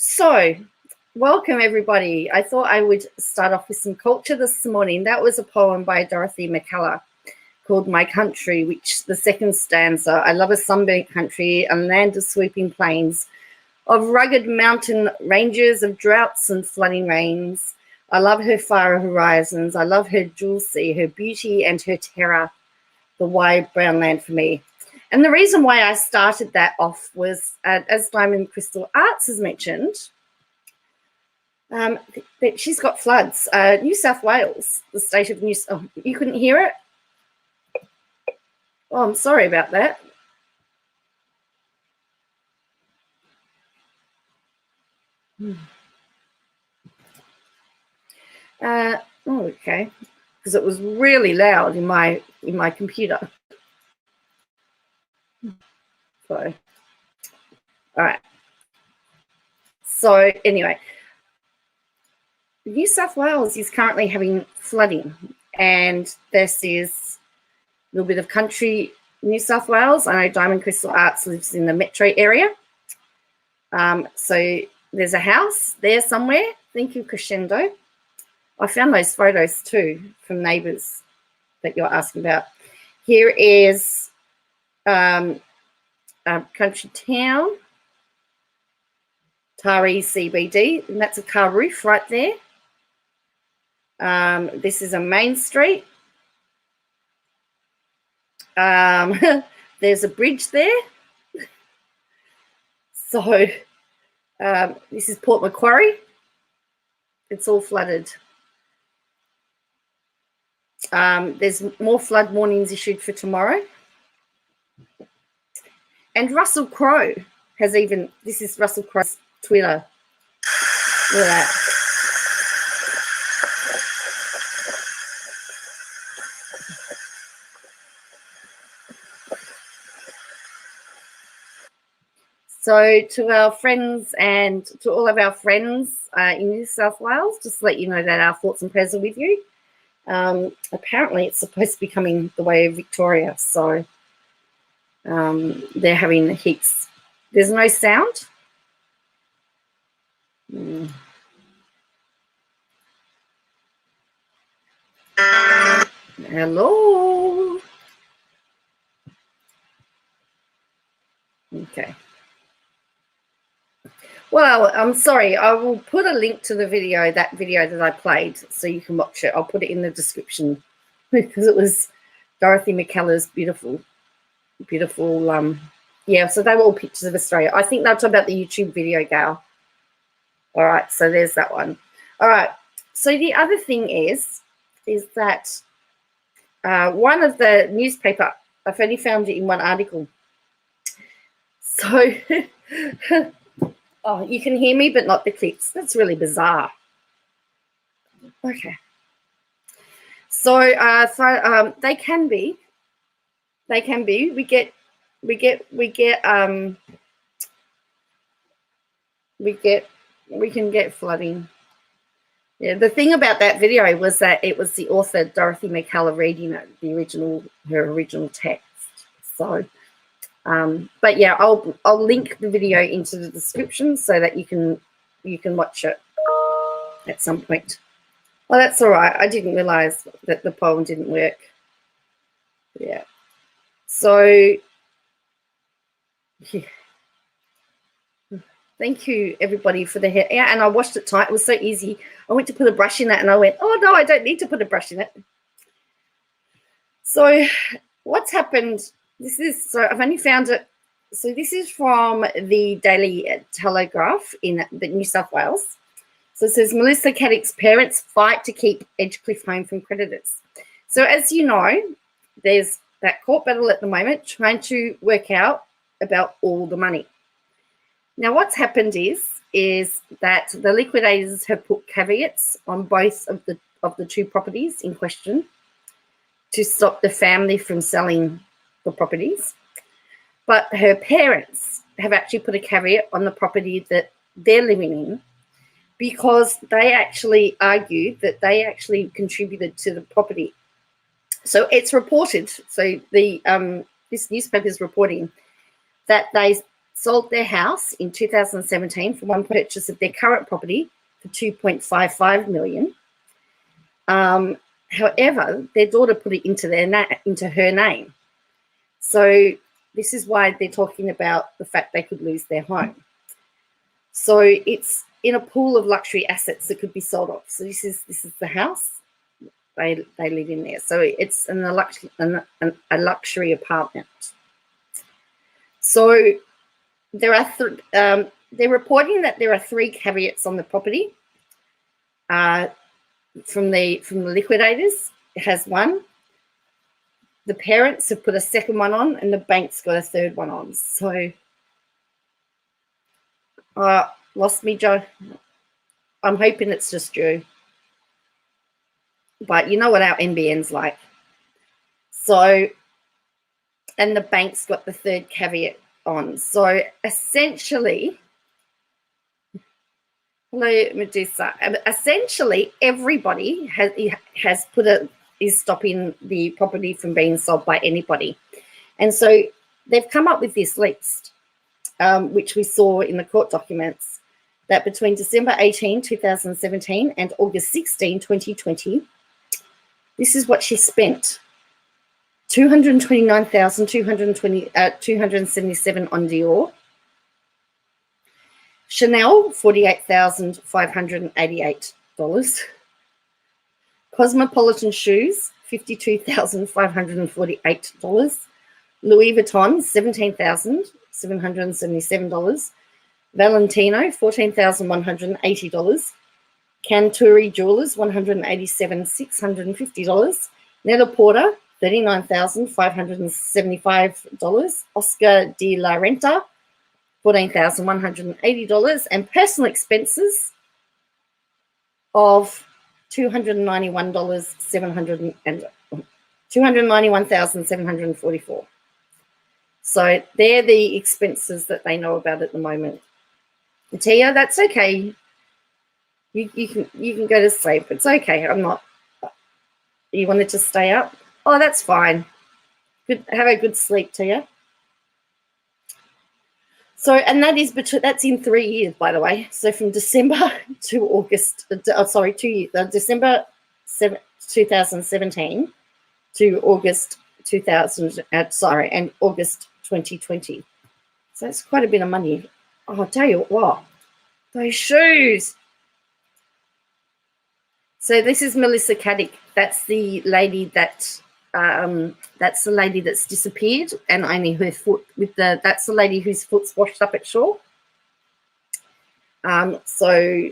So, welcome everybody. I thought I would start off with some culture this morning. That was a poem by Dorothy McCullough called My Country, which the second stanza, I love a sunburnt country, a land of sweeping plains, of rugged mountain ranges, of droughts and flooding rains. I love her far horizons. I love her jewel sea, her beauty and her terror, the wide brown land for me. And the reason why I started that off was, as Diamond Crystal Arts has mentioned, that she's got floods. New South Wales, the state of New... Oh, you couldn't hear it? Oh, I'm sorry about that. Okay, because it was really loud in my computer. So, all right. So anyway, New South Wales is currently having flooding, and this is a little bit of country New South Wales. I know Diamond Crystal Arts lives in the metro area. So there's a house there somewhere. Thank you, Crescendo. I found those photos too from neighbours that you're asking about. Here is a country town, Taree CBD, and that's a car roof right there. This is a main street. There's a bridge there. So this is Port Macquarie. It's all flooded. There's more flood warnings issued for tomorrow. And Russell Crowe has even, this is Russell Crowe's Twitter. Look at that. So to our friends and to all of our friends in New South Wales, just to let you know that our thoughts and prayers are with you. Apparently it's supposed to be coming the way of Victoria, so they're having heaps. There's no sound. Hello. Okay. Well, I'm sorry. I will put a link to the video, that video that I played, so you can watch it. I'll put it in the description because it was Dorothy McCullough's beautiful. Yeah, so they were all pictures of Australia. I think they'll talk about the YouTube video, Gail. All right, so there's that one. All right, so the other thing is that one of the newspaper, I've only found it in one article. So... Oh, you can hear me, but not the clicks. That's really bizarre. Okay. So, they can be. We can get flooding. Yeah. The thing about that video was that it was the author Dorothy McCullough reading it, her original text. So. But yeah, I'll link the video into the description so that you can watch it at some point. Well, that's all right. I didn't realize that the poem didn't work. Yeah. So yeah. Thank you everybody for the hair. Yeah, and I washed it tight. It was so easy. I went to put a brush in it and I went, oh no, I don't need to put a brush in it. So what's happened? So I've only found it. So this is from the Daily Telegraph in New South Wales. So it says Melissa Caddick's parents fight to keep Edgecliff home from creditors. So as you know, there's that court battle at the moment trying to work out about all the money. Now what's happened is that the liquidators have put caveats on both of the two properties in question to stop the family from selling the properties, but her parents have actually put a caveat on the property that they're living in because they actually argued that they actually contributed to the property. So it's reported, so the this newspaper is reporting that they sold their house in 2017 for one purchase of their current property for $2.55 million. However, their daughter put it into her name. So this is why they're talking about the fact they could lose their home. So it's in a pool of luxury assets that could be sold off. So this is the house. They live in there. So it's a luxury apartment. So there are they're reporting that there are 3 caveats on the property. From the liquidators, it has 1. The parents have put a second one on, and the bank's got a third one on. So, lost me, Joe. I'm hoping it's just you. But you know what our NBN's like. So, and the bank's got the third caveat on. So, essentially, hello, Medusa. Essentially, everybody is stopping the property from being sold by anybody. And so they've come up with this list, which we saw in the court documents, that between December 18, 2017 and August 16, 2020, this is what she spent. $229,277 on Dior. Chanel, $48,588. Cosmopolitan shoes, $52,548. Louis Vuitton, $17,777. Valentino, $14,180. Canturi Jewelers, $187,650. Net-a-Porter, $39,575. Oscar de la Renta, $14,180. And personal expenses of $291,744. So they're the expenses that they know about at the moment. Tia, that's okay. You can go to sleep. It's okay. I'm not. You wanted to stay up? Oh, that's fine. Good. Have a good sleep, Tia. So, and that's in 3 years, by the way. So from December to August, December 2017 to August and August 2020. So that's quite a bit of money. Oh, I'll tell you what, those shoes. So this is Melissa Caddick. That's the lady that's disappeared, and only her foot that's the lady whose foot's washed up at shore. So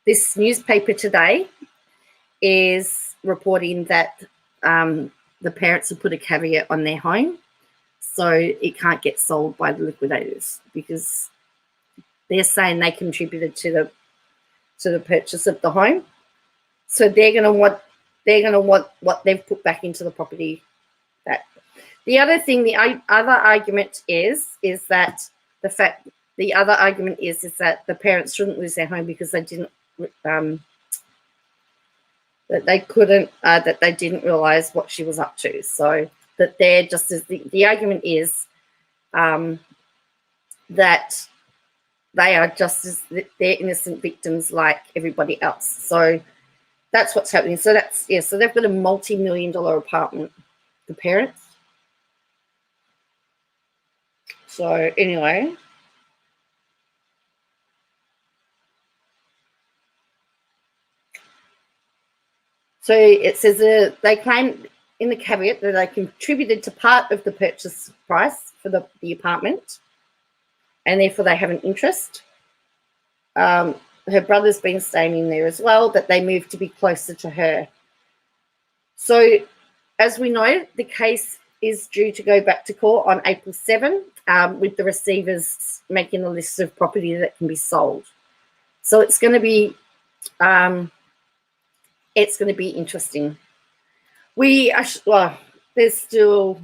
this newspaper today is reporting that the parents have put a caveat on their home, so it can't get sold by the liquidators because they're saying they contributed to the purchase of the home. So they're going to want what they've put back into the property. The other thing, the other argument is that the parents shouldn't lose their home because they didn't that they didn't realize what she was up to. So that they're just as the argument is that they are just as they're innocent victims like everybody else. So that's what's happening. So so they've got a multi-million-dollar apartment, the parents. So anyway. So it says they claim in the caveat that they contributed to part of the purchase price for the apartment, and therefore they have an interest. Her brother's been staying in there as well, but they moved to be closer to her. So as we know, the case is due to go back to court on April 7, with the receivers making a list of property that can be sold. So it's going to be interesting. There's still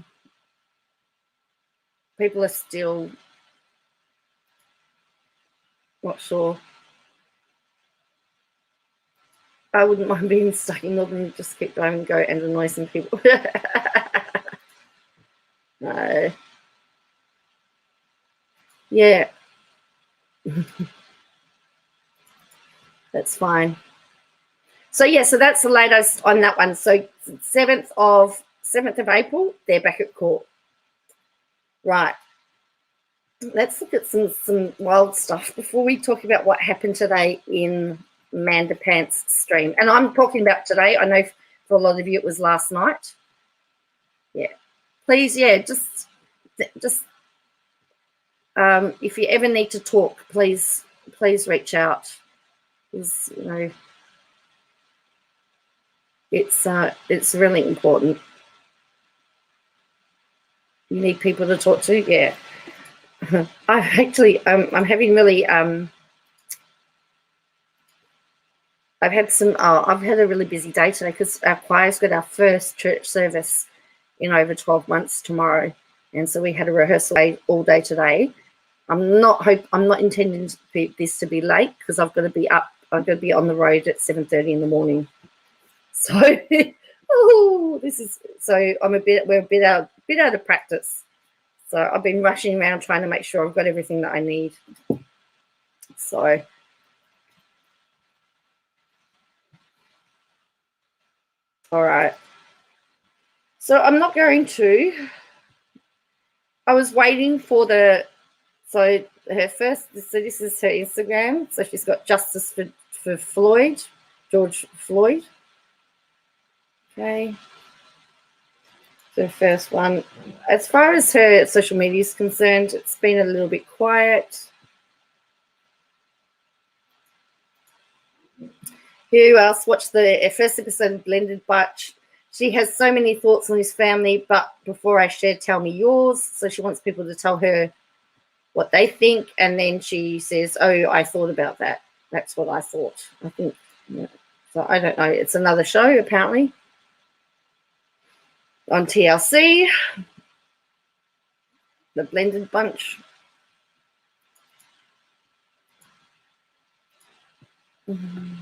people are still not sure. I wouldn't mind being stuck in Melbourne, just keep driving, go and annoy some people. No. Yeah, that's fine. So yeah, so that's the latest on that one. So 7th of April, they're back at court. Right. Let's look at some wild stuff before we talk about what happened today in Amanda Pants' stream. And I'm talking about today. I know for a lot of you it was last night. Yeah. Please, yeah, just if you ever need to talk, please reach out. Because, you know, it's really important. You need people to talk to. Yeah. I've actually I'm having really I've had a really busy day today because our choir's got our first church service in over 12 months tomorrow, and so we had a rehearsal all day today. I'm not intending this to be late because I've got to be up. I've got to be on the road at 7:30 in the morning. So, we're a bit out of practice. So I've been rushing around trying to make sure I've got everything that I need. So, all right. So I'm not going to. I was waiting for so this is her Instagram. So she's got Justice for Floyd, George Floyd. Okay. The first one. As far as her social media is concerned, it's been a little bit quiet. Who else watched the first episode of Blended Batch? She has so many thoughts on this family, but before I share, tell me yours. So she wants people to tell her what they think, and then she says, "Oh, I thought about that. That's what I thought." I think. Yeah. So I don't know. It's another show apparently on TLC. The Blended Bunch. Mm-hmm.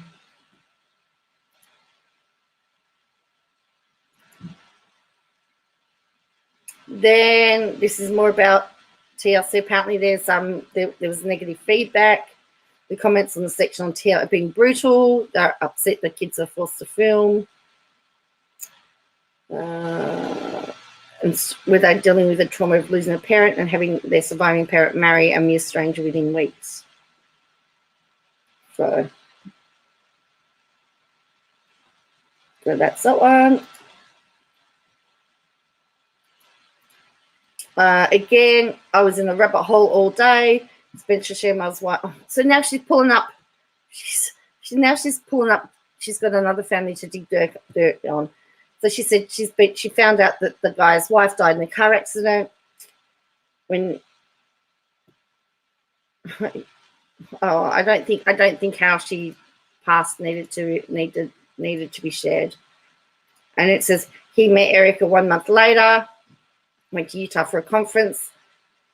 Then this is more about TLC. Apparently, there was negative feedback. The comments on the section on TLC are being brutal. They're upset the kids are forced to film. And without dealing with the trauma of losing a parent and having their surviving parent marry a mere stranger within weeks. So that's that one. Again, I was in a rabbit hole all day. Spencer Sherman's wife. So now she's pulling up. She's pulling up. She's got another family to dig dirt on. So she said she found out that the guy's wife died in a car accident. When I don't think how she passed needed to be shared. And it says he met Erica 1 month later, went to Utah for a conference,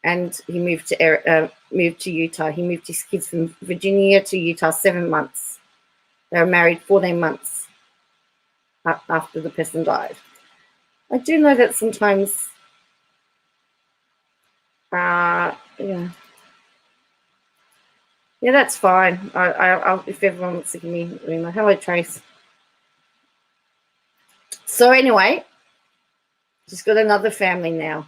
and he moved to Utah. He moved his kids from Virginia to Utah 7 months. They were married 14 months after the person died. I do know that sometimes, yeah, that's fine. I'll if everyone wants to give me hello, Trace. So anyway, she's got another family now.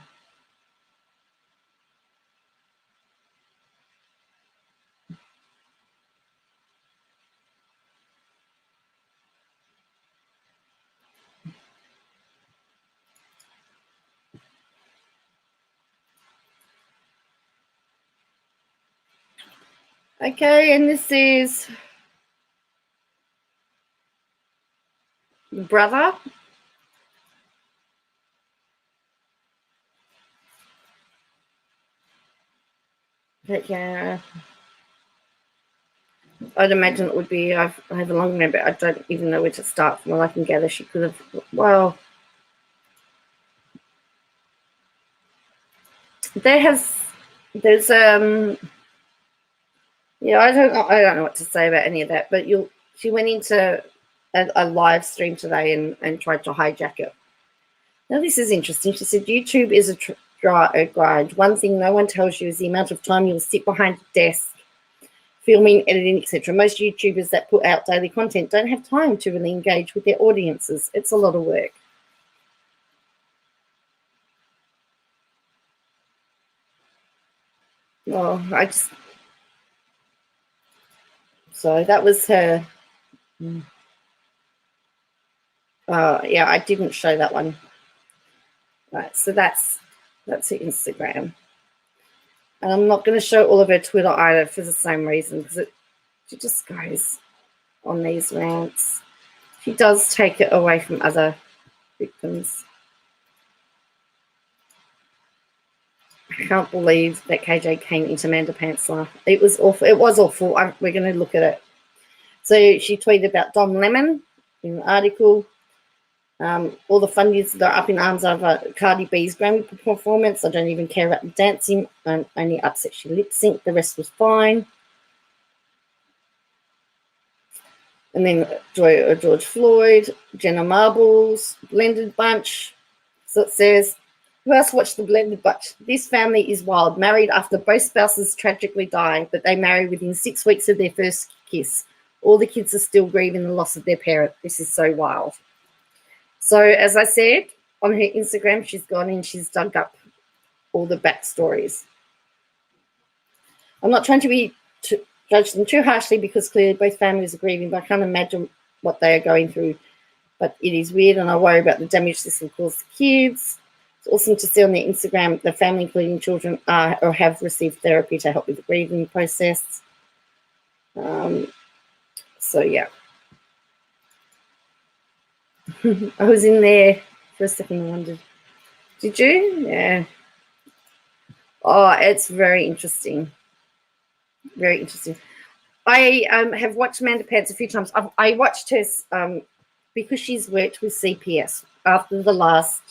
Okay, and this is brother. But yeah, I'd imagine it would be. I have a long memory. I don't even know where to start. From what I can gather, she could have. Well, there's yeah. I don't know what to say about any of that. But she went into a live stream today and tried to hijack it. Now this is interesting. She said YouTube is a grind. One thing no one tells you is the amount of time you'll sit behind a desk, filming, editing, etc. Most YouTubers that put out daily content don't have time to really engage with their audiences. It's a lot of work. Oh, so that was her. Yeah, I didn't show that one. Right, so that's her Instagram. And I'm not going to show all of her Twitter either for the same reason, because she just goes on these rants. She does take it away from other victims. I can't believe that KJ came into Amanda Pantsler. It was awful. It was awful. We're going to look at it. So she tweeted about Dom Lemon in an article. All the fundies that are up in arms over Cardi B's Grammy performance. I don't even care about the dancing. I'm only upset she lip synced. The rest was fine. And then George Floyd, Jenna Marbles, Blended Bunch. So it says, who else watched the Blended Bunch? This family is wild. Married after both spouses tragically die, but they marry within 6 weeks of their first kiss. All the kids are still grieving the loss of their parent. This is so wild. So, as I said, on her Instagram, she's gone and she's dug up all the backstories. I'm not trying to judge them too harshly because clearly both families are grieving, but I can't imagine what they are going through. But it is weird, and I worry about the damage this will cause the kids. It's awesome to see on their Instagram the family, including children, are or have received therapy to help with the grieving process. So, yeah. I was in there for a second and wondered, did you? Yeah. Oh, it's very interesting. Very interesting. I have watched Amanda Pants a few times. I watched her because she's worked with CPS after the last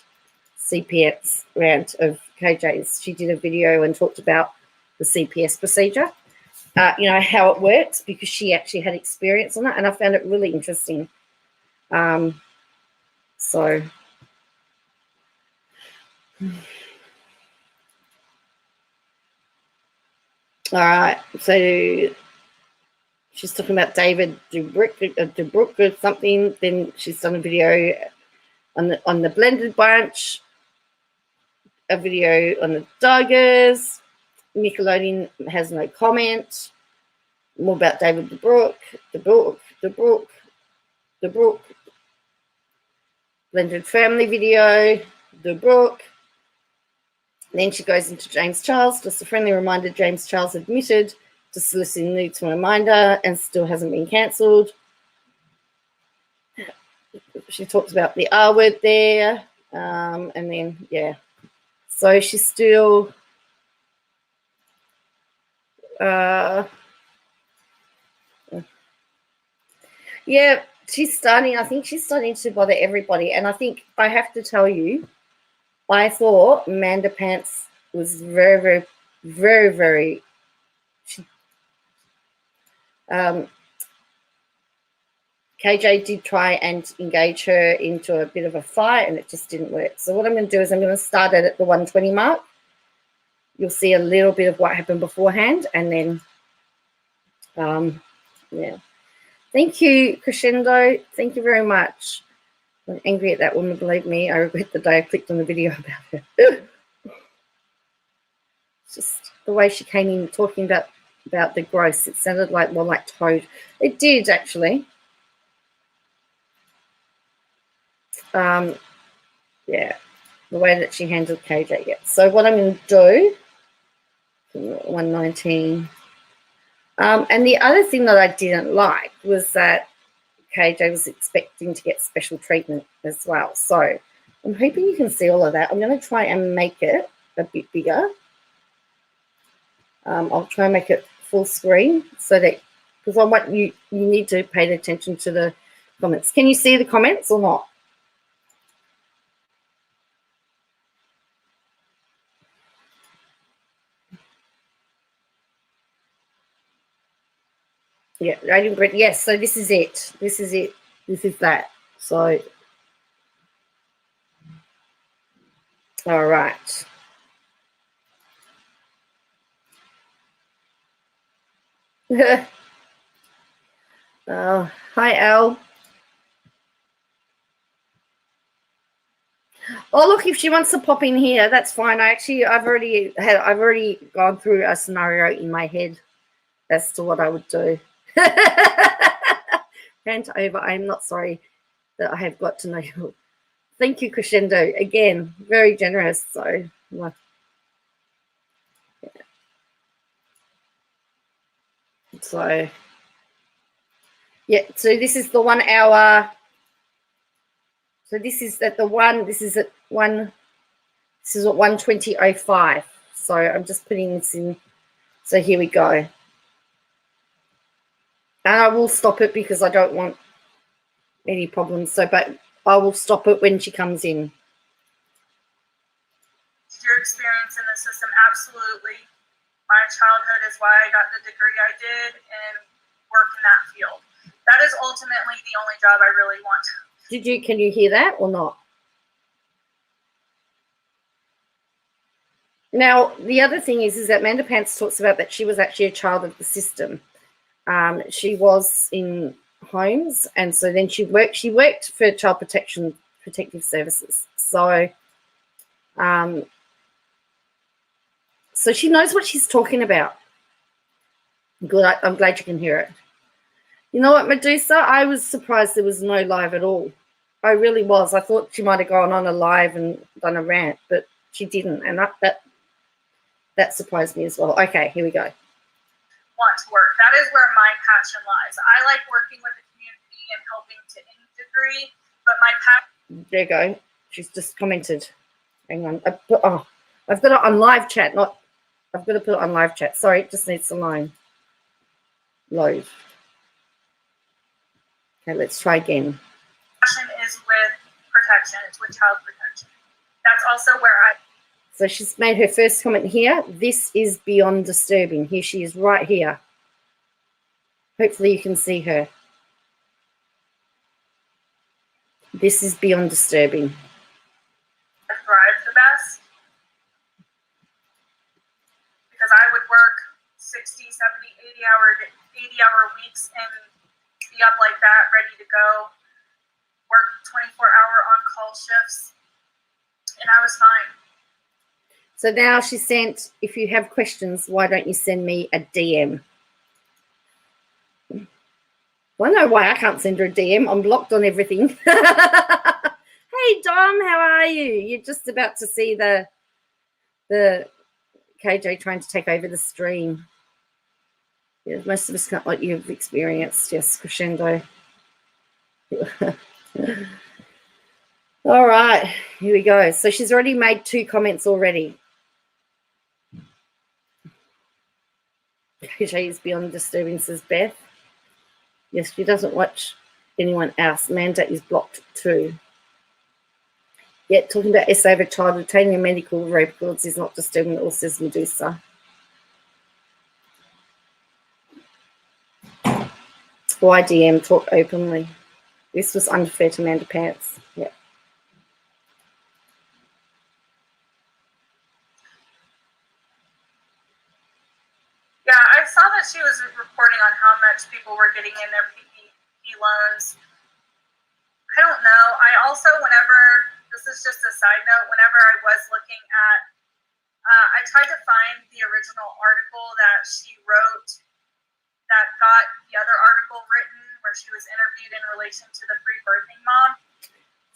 CPS rant of KJ's. She did a video and talked about the CPS procedure, how it works, because she actually had experience on it, and I found it really interesting. So, all right. So she's talking about David DeBrook or something. Then she's done a video on the Blended Bunch, a video on the Doggers. Nickelodeon has no comment. More about David DeBrook. Blended family video, DeBrook. Then she goes into James Charles. Just a friendly reminder, James Charles admitted to soliciting nudes from a minor and still hasn't been cancelled. She talks about the R word there. And then, yeah. So she's still... yeah, I think she's starting to bother everybody. And I think I have to tell you, I thought Amanda Pants was very, very, very, very... KJ did try and engage her into a bit of a fight, and it just didn't work. So what I'm going to do is I'm going to start it at the 120 mark. You'll see a little bit of what happened beforehand, and then, yeah. Thank you, Crescendo. Thank you very much. I'm angry at that woman, believe me. I regret the day I clicked on the video about her. Just the way she came in talking about the gross. It sounded like more like Toad. It did, actually. Yeah, the way that she handled KJ. Yeah. So what I'm going to do, 119. And the other thing that I didn't like was that KJ was expecting to get special treatment as well. So I'm hoping you can see all of that. I'm going to try and make it a bit bigger. I'll try and make it full screen so that, because I want you need to pay attention to the comments. Can you see the comments or not? Yeah, Radiant Bread. Yes, so this is it. This is it. This is that. So, all right. Hi, Al. Oh, look, if she wants to pop in here, that's fine. I've already gone through a scenario in my head as to what I would do. Rant over. I'm not sorry that I have got to know you. Thank you, Crescendo. Again, very generous. So, yeah. So this is the 1 hour. So this is at the one. This is at one. This is at 1:20:05. So I'm just putting this in. So here we go. And I will stop it because I don't want any problems. So, but I will stop it when she comes in. Your experience in the system, absolutely. My childhood is why I got the degree I did and work in that field. That is ultimately the only job I really want. Can you hear that or not? Now, the other thing is that Amanda Pants talks about that she was actually a child of the system. She was in homes, and so then she worked for child protective services. So, so she knows what she's talking about. Good, I'm glad you can hear it. You know what, Medusa? I was surprised there was no live at all. I really was. I thought she might have gone on a live and done a rant, but she didn't, and that surprised me as well. Okay, here we go. Want to work. That is where my passion lies. I like working with the community and helping to integrate, but my passion. There you go. She's just commented. Hang on. I've got it on live chat, not. I've got to put it on live chat. Sorry, it just needs to load. Okay, let's try again. Passion is with protection. It's with child protection. That's also where So she's made her first comment here. This is beyond disturbing. Here she is right here. Hopefully you can see her. This is beyond disturbing. Thrive the best. Because I would work 60, 70, 80-hour weeks and be up like that, ready to go. Work 24-hour on-call shifts. And I was fine. So now she sent, if you have questions, why don't you send me a DM? Well, I know why I can't send her a DM. I'm blocked on everything. Hey, Dom, how are you? You're just about to see the KJ trying to take over the stream. Yeah, most of us not what you've experienced. Yes, Crescendo. All right, here we go. So she's already made 2 comments already. KJ is beyond disturbing, says Beth. Yes, she doesn't watch anyone else. Amanda is blocked too. Yet talking about SA of a child retaining a medical records is not disturbing, or says Medusa. Why DM talk openly? This was unfair to Amanda Pants. Yeah. Yeah, I saw that she was reporting on how much people were getting in their PPP loans. I don't know. I also, this is just a side note, whenever I was looking at, I tried to find the original article that she wrote that got the other article written where she was interviewed in relation to the free birthing mom.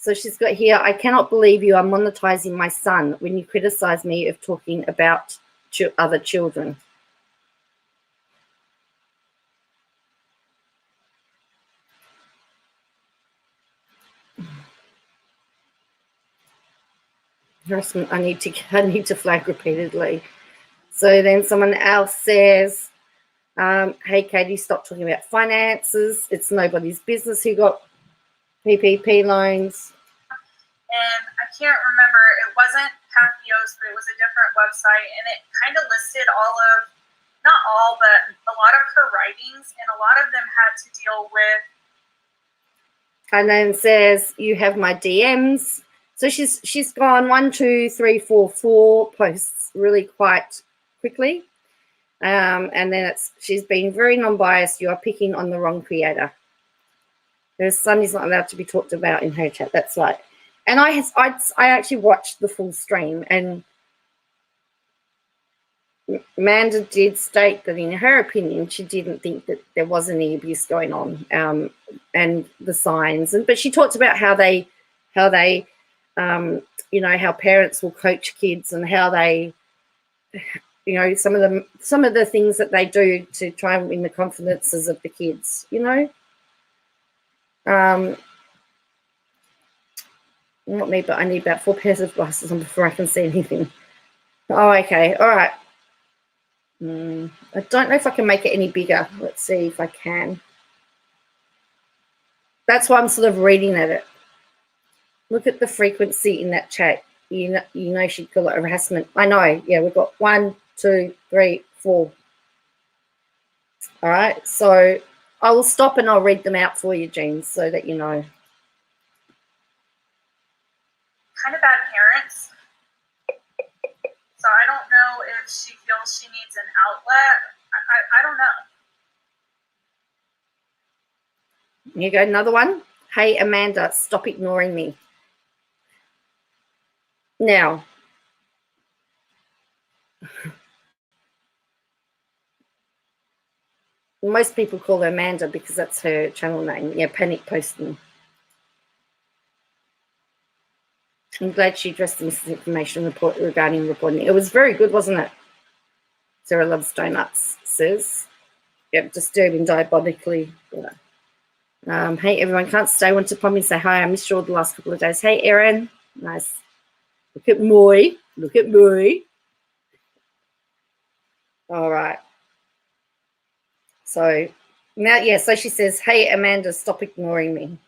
So she's got here, I cannot believe you are monetizing my son when you criticize me of talking about other children. Harassment, I need to flag repeatedly. So then someone else says, hey, Katie, stop talking about finances. It's nobody's business who got PPP loans. And I can't remember, it wasn't Pathos, but it was a different website, and it kind of listed not all, but a lot of her writings, and a lot of them had to deal with. And then says, you have my DMs. So she's gone 1, 2, 3, 4 posts really quite quickly. And then she's been very non-biased. You are picking on the wrong creator. Her son is not allowed to be talked about in her chat. That's right. And I actually watched the full stream, and Amanda did state that in her opinion she didn't think that there was any abuse going on, and the signs. But she talked about how they how parents will coach kids, and how they, some of the things that they do to try and win the confidences of the kids. Not me, but I need about 4 pairs of glasses on before I can see anything. Oh, okay. All right. I don't know if I can make it any bigger. Let's see if I can. That's why I'm sort of reading at it. Look at the frequency in that chat. You know she'd call it harassment. I know. Yeah, we've got 1, 2, 3, 4. All right. So I will stop and I'll read them out for you, Jean, so that you know. Kind of bad parents. So I don't know if she feels she needs an outlet. I don't know. Here you go, another one. Hey, Amanda, stop ignoring me. Now, most people call her Amanda because that's her channel name. Yeah, panic posting. I'm glad she addressed the misinformation report regarding reporting. It was very good, wasn't it? Sarah loves donuts, says. Yep, disturbing diabolically. Yeah. Hey, everyone, can't stay. Want to pop in and say hi. I missed you all the last couple of days. Hey, Erin. Nice. Look at Moy. Look at Moy. All right. So now, yeah, so she says, hey, Amanda, stop ignoring me.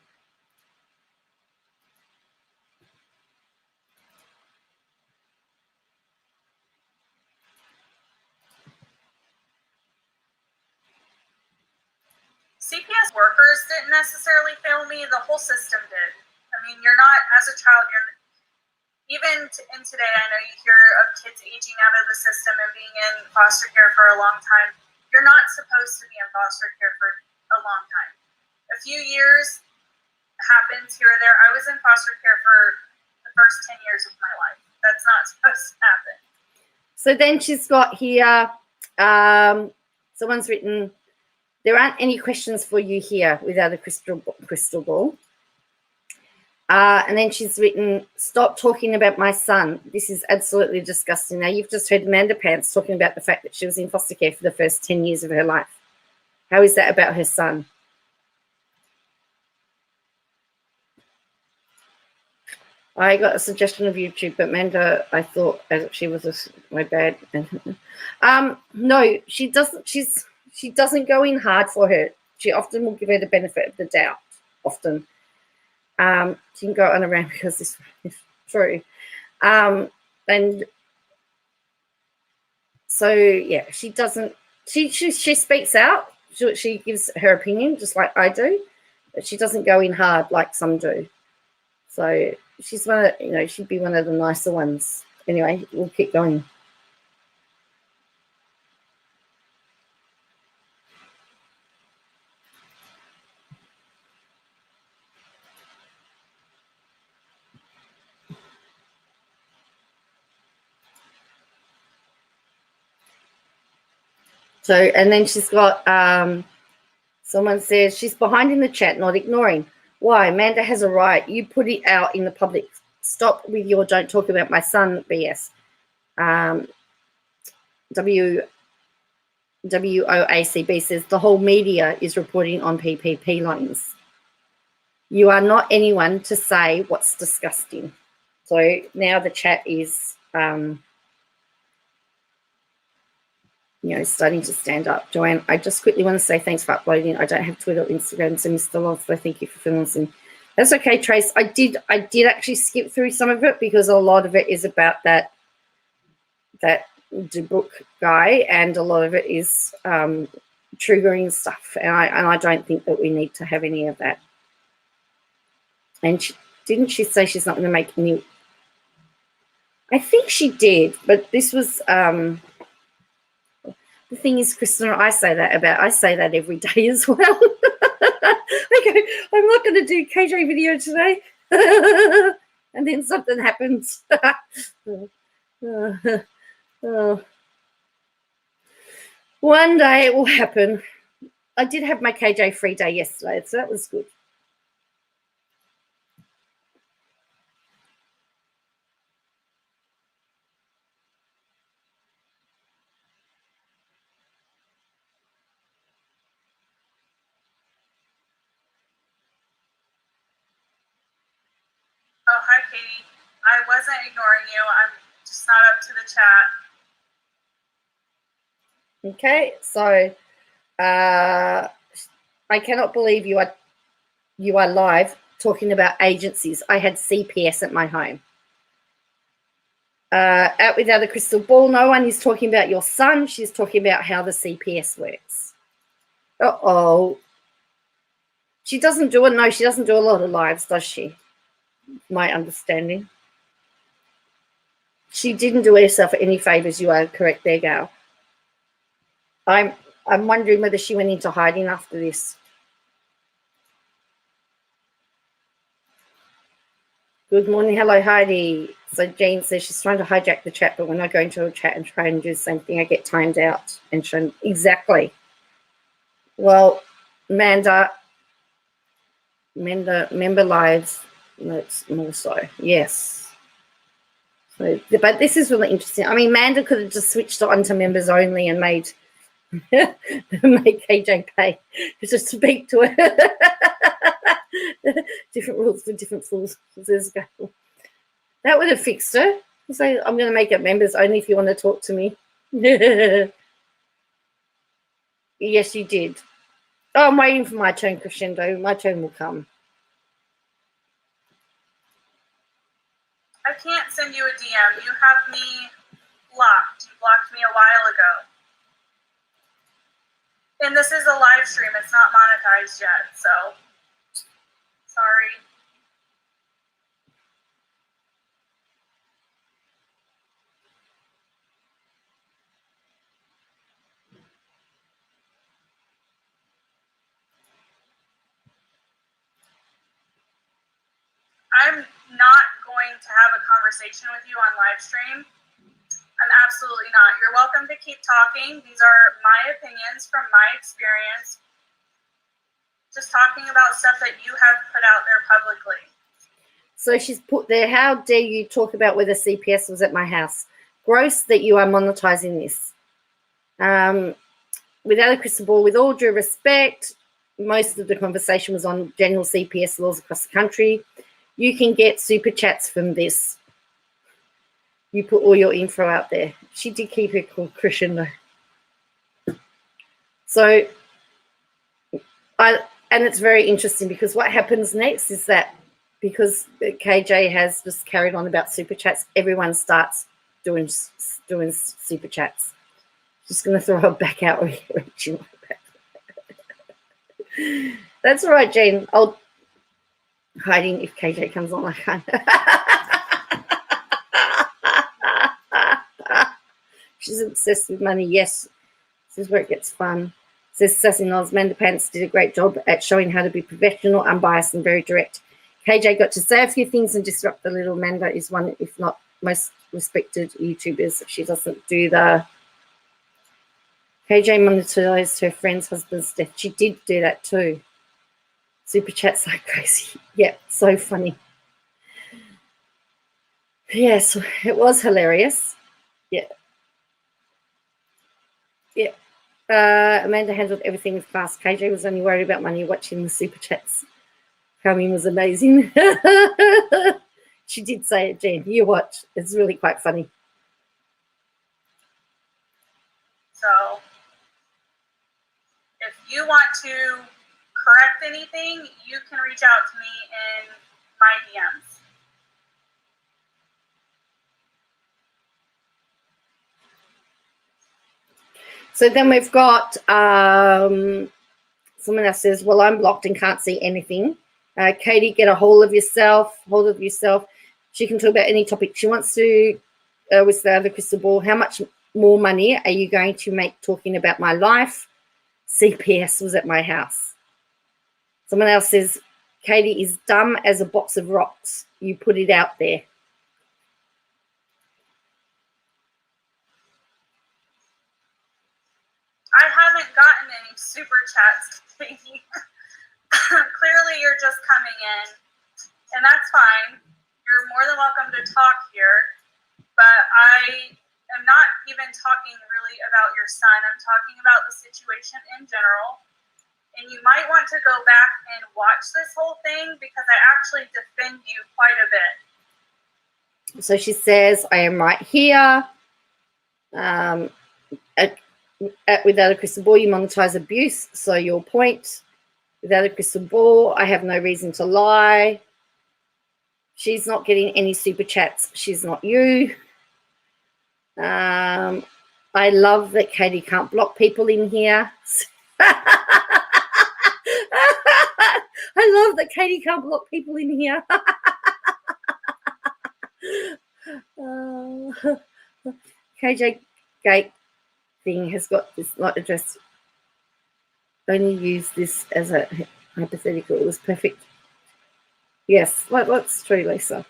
CPS workers didn't necessarily fail me. The whole system did. I mean, you're not, as a child, in today, I know you hear of kids aging out of the system and being in foster care for a long time. You're not supposed to be in foster care for a long time. A few years happens here or there. I was in foster care for the first 10 years of my life. That's not supposed to happen. So then she's got here, someone's written, there aren't any questions for you here without a crystal ball. And then she's written, stop talking about my son. This is absolutely disgusting. Now, you've just heard Amanda Pants talking about the fact that she was in foster care for the first 10 years of her life. How is that about her son? I got a suggestion of YouTube, but Amanda, I thought she was my bad. No, she doesn't. She doesn't go in hard for her. She often will give her the benefit of the doubt. Often. She can go on around because this is true. And so, yeah, she doesn't, she speaks out. She gives her opinion just like I do, but she doesn't go in hard like some do. So she's one of, she'd be one of the nicer ones. Anyway, we'll keep going. So, and then she's got, someone says, she's behind in the chat, not ignoring. Why? Amanda has a right. You put it out in the public. Stop with your don't talk about my son BS. WOACB says, the whole media is reporting on PPP loans. You are not anyone to say what's disgusting. So now the chat is... starting to stand up. Joanne, I just quickly want to say thanks for uploading. I don't have Twitter or Instagram, so Mr. Love, so thank you for filling us in. That's okay, Trace. I did actually skip through some of it because a lot of it is about that book guy, and a lot of it is triggering stuff, and I don't think that we need to have any of that. And didn't she say she's not going to make any? I think she did, but this was The thing is, Kristen, I say that every day as well. I go, I'm not going to do KJ video today. And then something happens. One day it will happen. I did have my KJ free day yesterday, so that was good. Oh, hi, Katie. I wasn't ignoring you. I'm just not up to the chat. Okay, so I cannot believe you are live talking about agencies. I had CPS at my home. Out without a crystal ball, no one is talking about your son. She's talking about how the CPS works. Uh-oh. She doesn't do it. No, she doesn't do a lot of lives, does she? My understanding. She didn't do herself any favors. You are correct there, Gail. I'm wondering whether she went into hiding after this. Good morning. Hello, Heidi. So Jane says she's trying to hijack the chat, but when I go into a chat and try and do the same thing, I get timed out and shown. Exactly. Well, member lives, that's more so. Yes. So, but this is really interesting. I mean, Manda could have just switched on to members only and made KJ pay to speak to her. Different rules for different fools. That would have fixed her. So I'm going to make it members only if you want to talk to me. Yes, you did. Oh, I'm waiting for my turn, Crescendo. My turn will come. I can't send you a DM. You have me blocked. You blocked me a while ago. And this is a live stream. It's not monetized yet, so sorry. I'm not going to have a conversation with you on live stream. I'm absolutely not. You're welcome to keep talking. These are my opinions from my experience. Just talking about stuff that you have put out there publicly. So she's put there, how dare you talk about whether CPS was at my house? Gross that you are monetizing this. Without a crystal ball, with all due respect, most of the conversation was on general CPS laws across the country. You can get super chats from this. You put all your info out there. She did keep her called Christian though. So, and it's very interesting because what happens next is that because KJ has just carried on about super chats, everyone starts doing super chats. Just going to throw her back out. That's all right, Jane. I'll hiding if KJ comes on. I can't. She's obsessed with money. Yes, this is where it gets fun. Says Sassy Noz, Manda Pants did a great job at showing how to be professional, unbiased, and very direct. KJ got to say a few things and disrupt the little. Manda is one, if not most respected YouTubers. She doesn't do the. KJ monetized her friend's husband's death. She did do that too. Super chats like crazy. Yeah, so funny. Yes, it was hilarious. Yeah. Yeah. Amanda handled everything with class. KJ was only worried about money. Watching the super chats coming was amazing. She did say it, Jen. You watch. It's really quite funny. So, if you want to correct anything, you can reach out to me in my DMs. So then we've got someone else says, well, I'm blocked and can't see anything. Katie, get a hold of yourself. She can talk about any topic she wants to with the other crystal ball. How much more money are you going to make talking about my life? CPS was at my house. Someone else says, Katie is dumb as a box of rocks. You put it out there. I haven't gotten any super chats, Katie. Clearly, you're just coming in, and that's fine. You're more than welcome to talk here, but I am not even talking really about your son. I'm talking about the situation in general, and you might want to go back and watch this whole thing because I actually defend you quite a bit. So she says, I am right here. Without a crystal ball, you monetize abuse. So your point, without a crystal ball, I have no reason to lie. She's not getting any super chats. She's not you. I love that Katie can't block people in here. I love that Katie can't block people in here. KJ Gate thing has got this not addressed. Only use this as a hypothetical. It was perfect. Yes, that's true, Lisa.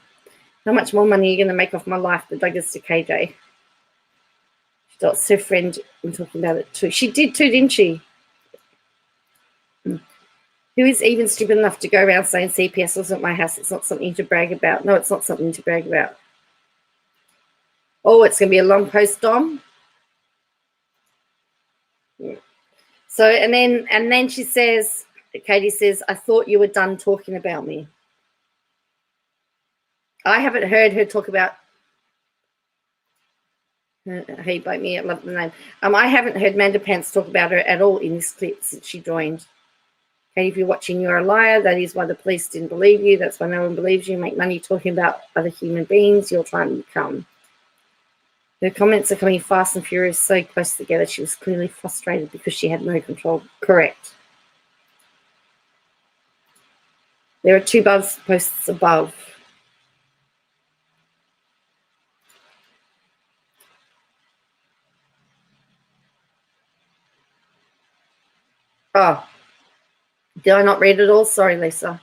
How much more money are you going to make off my life? The Douglas to KJ. She got her friend in talking about it too. She did too, didn't she? Who is even stupid enough to go around saying CPS wasn't my house? It's not something to brag about. No, it's not something to brag about. Oh, it's going to be a long post, Dom. So, and then she says, Katie says, I thought you were done talking about me. I haven't heard her talk about, hey, bite me, I love the name. I haven't heard Manda Pants talk about her at all in this clip since she joined. Katie, if you're watching, you're a liar. That is why the police didn't believe you. That's why no one believes you. Make money talking about other human beings. You're trying to become. Her comments are coming fast and furious, so close together. She was clearly frustrated because she had no control. Correct. There are 2 buzz posts above. Oh, did I not read it all? Sorry, Lisa.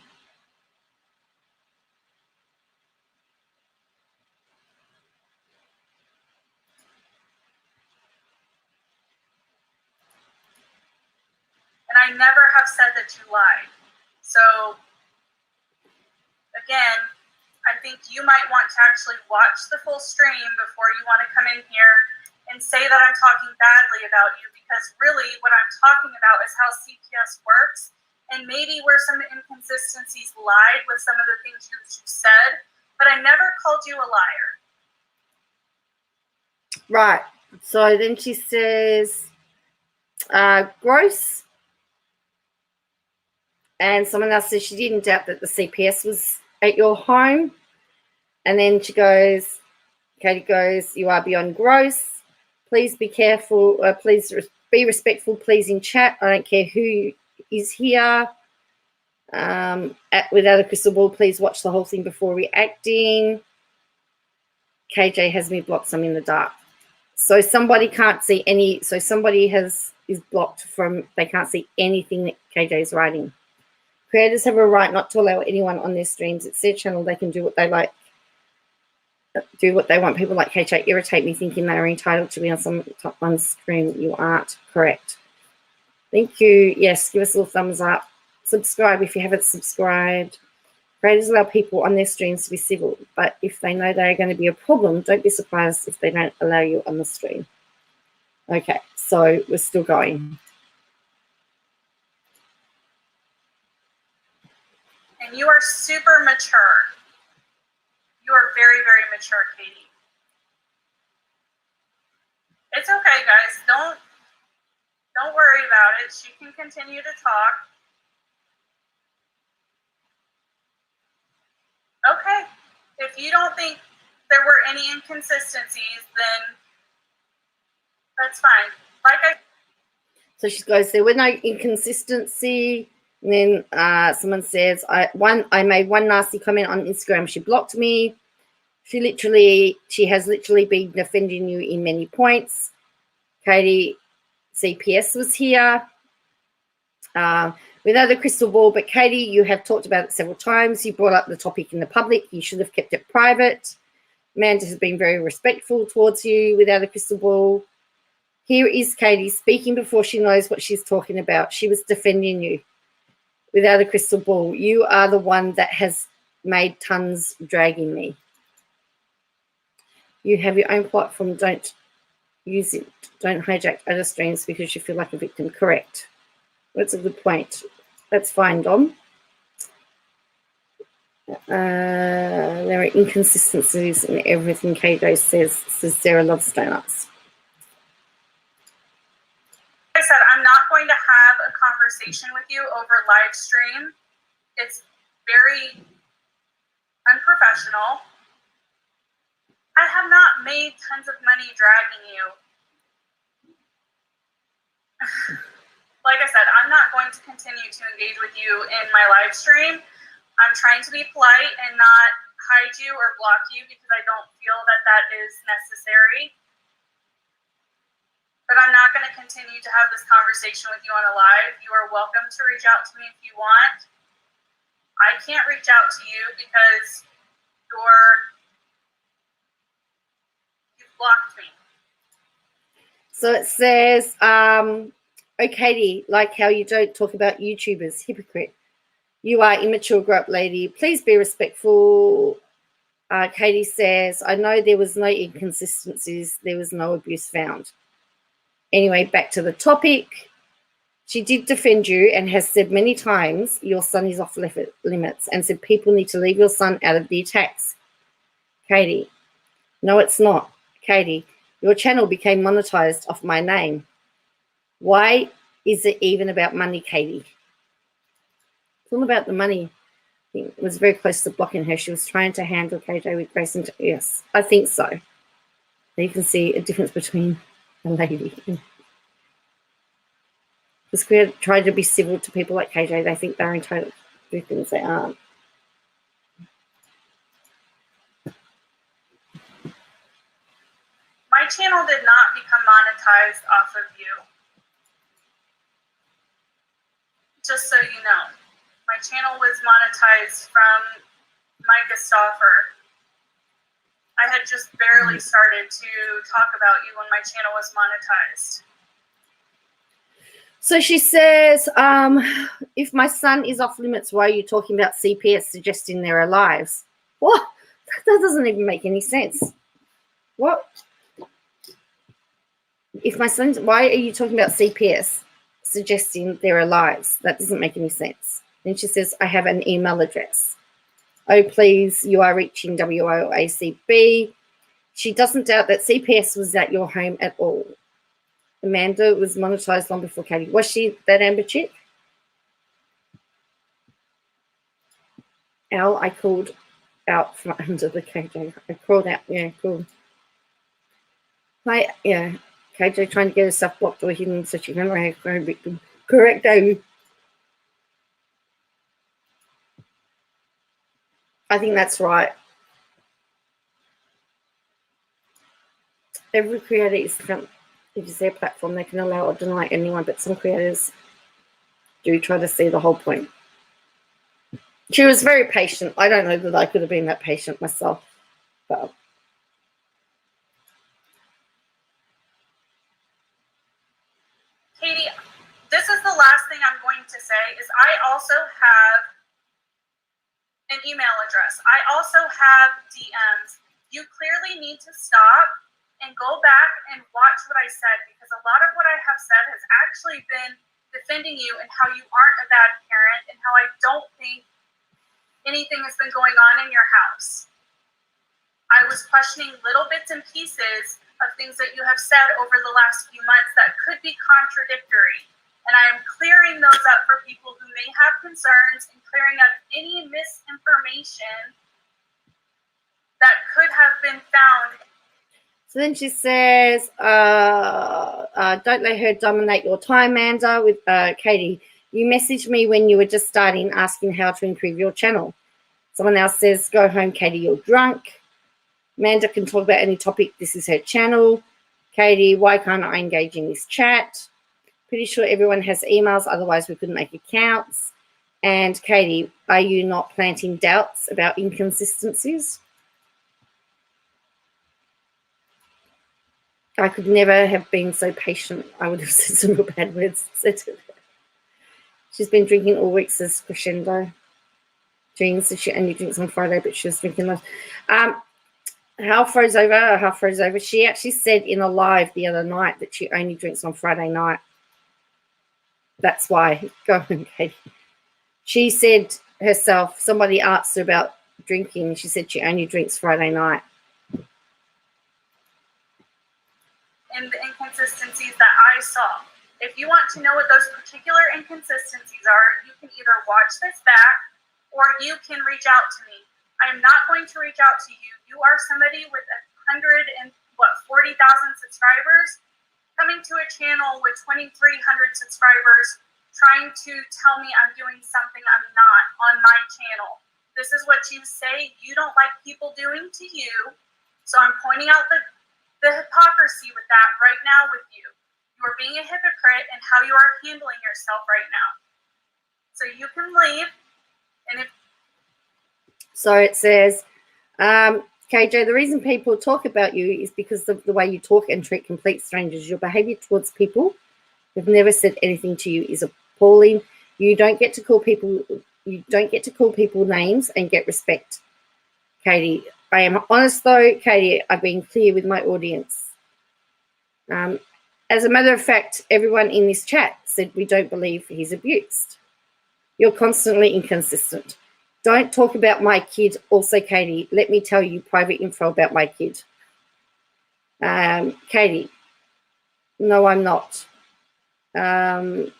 And I never have said that you lied. So, again, I think you might want to actually watch the full stream before you want to come in here and say that I'm talking badly about you, because really what I'm talking about is how CPS works and maybe where some inconsistencies lied with some of the things you said, but I never called you a liar. Right. So then she says, gross. And someone else says she didn't doubt that the CPS was at your home. And then she goes, Katie goes, you are beyond gross. Please be careful. Please be respectful, please, in chat. I don't care who is here. Without a crystal ball, please watch the whole thing before reacting. KJ has me blocked. I'm in the dark. So somebody can't see any. So somebody is blocked from. They can't see anything that KJ is writing. Creators have a right not to allow anyone on their streams. It's their channel. They can do what they like. Do what they want. People like KJ irritate me thinking they are entitled to be on someone's screen. You aren't. Correct. Thank you. Yes, give us a little thumbs up. Subscribe if you haven't subscribed. Creators allow people on their streams to be civil, but if they know they are going to be a problem, don't be surprised if they don't allow you on the stream. Okay, so we're still going. And you are super mature. You are very, very mature, Katie. It's okay, guys. Don't worry about it. She can continue to talk. Okay. If you don't think there were any inconsistencies, then that's fine. So she goes, there were no inconsistency. And then someone says, I made one nasty comment on Instagram. She blocked me. She has literally been defending you in many points. Katie, CPS was here. Without a crystal ball, but Katie, you have talked about it several times. You brought up the topic in the public. You should have kept it private. Amanda has been very respectful towards you without a crystal ball. Here is Katie speaking before she knows what she's talking about. She was defending you without a crystal ball. You are the one that has made tons dragging me. You have your own platform. Don't use it. Don't hijack other streams because you feel like a victim. Correct. That's a good point. That's fine, Dom. There are inconsistencies in everything KJ says Sarah loves donuts. I said, I'm not going to have a conversation with you over live stream. It's very unprofessional. I have not made tons of money dragging you. Like I said, I'm not going to continue to engage with you in my live stream. I'm trying to be polite and not hide you or block you because I don't feel that that is necessary. But I'm not going to continue to have this conversation with you on a live. You are welcome to reach out to me if you want. I can't reach out to you because you've blocked me. So it says, oh, Katie, like how you don't talk about YouTubers, hypocrite. You are immature, grow up lady. Please be respectful. Katie says, I know there was no inconsistencies. There was no abuse found. Anyway, back to the topic. She did defend you and has said many times your son is off limits and said people need to leave your son out of the attacks. Katie, no, it's not. Katie, your channel became monetized off my name. Why is it even about money, Katie? It's all about the money. It was very close to blocking her. She was trying to handle KJ with grace and yes, I think so. You can see a difference between a lady. Because we try to be civil to people like KJ. They think they're entitled to do things they aren't. My channel did not become monetized off of you. Just so you know. My channel was monetized from Micah Stauffer. I had just barely started to talk about you when my channel was monetized. So she says, if my son is off limits, why are you talking about CPS suggesting there are lives? What? That doesn't even make any sense. What? If my son's, why are you talking about CPS suggesting there are lives? That doesn't make any sense. Then she says, I have an email address. Oh, please, you are reaching WOACB. She doesn't doubt that CPS was at your home at all. Amanda was monetized long before Katie. Was she that Amber chick? Al, I called out from under the KJ. I crawled out. Yeah, cool. Hi, yeah. KJ trying to get herself blocked or hidden so she can have her victim. Correct, David. I think that's right. Every creator is it is their platform. They can allow or deny anyone, but some creators do try to see the whole point. She was very patient. I don't know that I could have been that patient myself. But Katie, this is the last thing I'm going to say is I also have an email address. I also have DMs. You clearly need to stop and go back and watch what I said because a lot of what I have said has actually been defending you and how you aren't a bad parent and how I don't think anything has been going on in your house. I was questioning little bits and pieces of things that you have said over the last few months that could be contradictory. And I am clearing those up for people who may have concerns and clearing up any misinformation that could have been found. so then she says, don't let her dominate your time, Amanda, with Katie. You messaged me when you were just starting asking how to improve your channel. Someone else says, go home, Katie, you're drunk. Amanda can talk about any topic. This is her channel. Katie, why can't I engage in this chat? Pretty sure everyone has emails, otherwise we couldn't make accounts. And Katie, are you not planting doubts about inconsistencies? I could never have been so patient. I would have said some real bad words. She's been drinking all week, says Crescendo. Jeans, she only drinks on Friday, but she was drinking last. Half froze over. She actually said in a live the other night that she only drinks on Friday night. That's why. Go on, Katie. She said herself, somebody asked her about drinking. She said she only drinks Friday night. And the inconsistencies that I saw. If you want to know what those particular inconsistencies are, you can either watch this back or you can reach out to me. I am not going to reach out to you. You are somebody with 40,000 subscribers coming to a channel with 2,300 subscribers trying to tell me I'm doing something I'm not on my channel. This is what you say you don't like people doing to you. So I'm pointing out the hypocrisy with that right now with you. You are being a hypocrite in how you are handling yourself right now. So you can leave. And if so it says, KJ, the reason people talk about you is because of the way you talk and treat complete strangers. Your behavior towards people who've never said anything to you is appalling. You don't get to call people names and get respect. Katie, I am honest though, Katie, I've been clear with my audience. As a matter of fact, everyone in this chat said we don't believe he's abused. You're constantly inconsistent. Don't talk about my kid. Also, Katie, let me tell you private info about my kid. Katie, no, I'm not. Out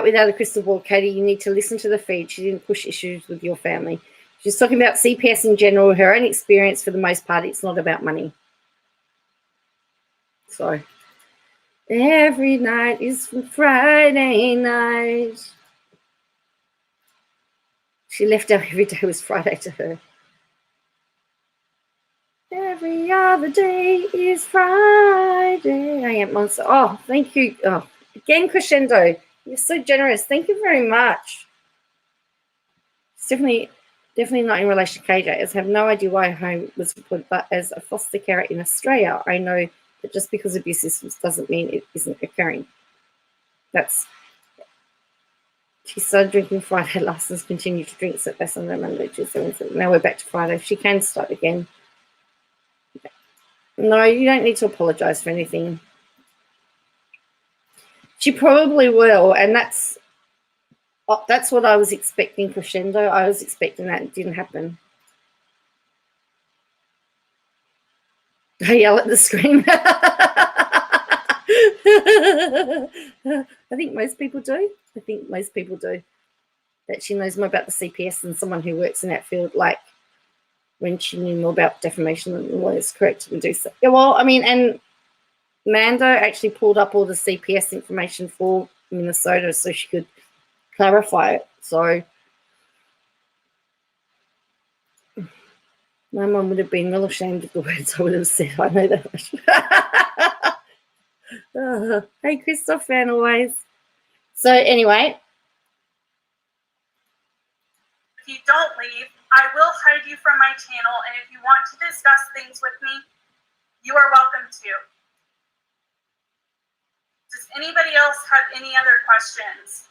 without a crystal ball, Katie, you need to listen to the feed. She didn't push issues with your family. She's talking about CPS in general, her own experience for the most part. It's not about money. So, every night is Friday night. She left out every day was Friday to her. Every other day is Friday. I am monster. Oh, thank you. Oh, again, Crescendo. You're so generous. Thank you very much. It's definitely not in relation to KJ. I have no idea why home was reported, but as a foster carer in Australia, I know that just because abuse systems doesn't mean it isn't occurring. She started drinking Friday last and continued to drink so that's on Monday, Tuesday, Wednesday. Now we're back to Friday. She can start again. No, you don't need to apologize for anything. She probably will, and that's what I was expecting, Crescendo. I was expecting that. It didn't happen. I yell at the screen. I think most people do. That she knows more about the CPS than someone who works in that field, like when she knew more about defamation and what is correct to do so. Yeah, well, I mean, and Mando actually pulled up all the CPS information for Minnesota so she could clarify it. So my mum would have been real ashamed of the words I would have said. I know that. Hey, Christoph fan always. So anyway. If you don't leave, I will hide you from my channel, and if you want to discuss things with me, you are welcome to. Does anybody else have any other questions?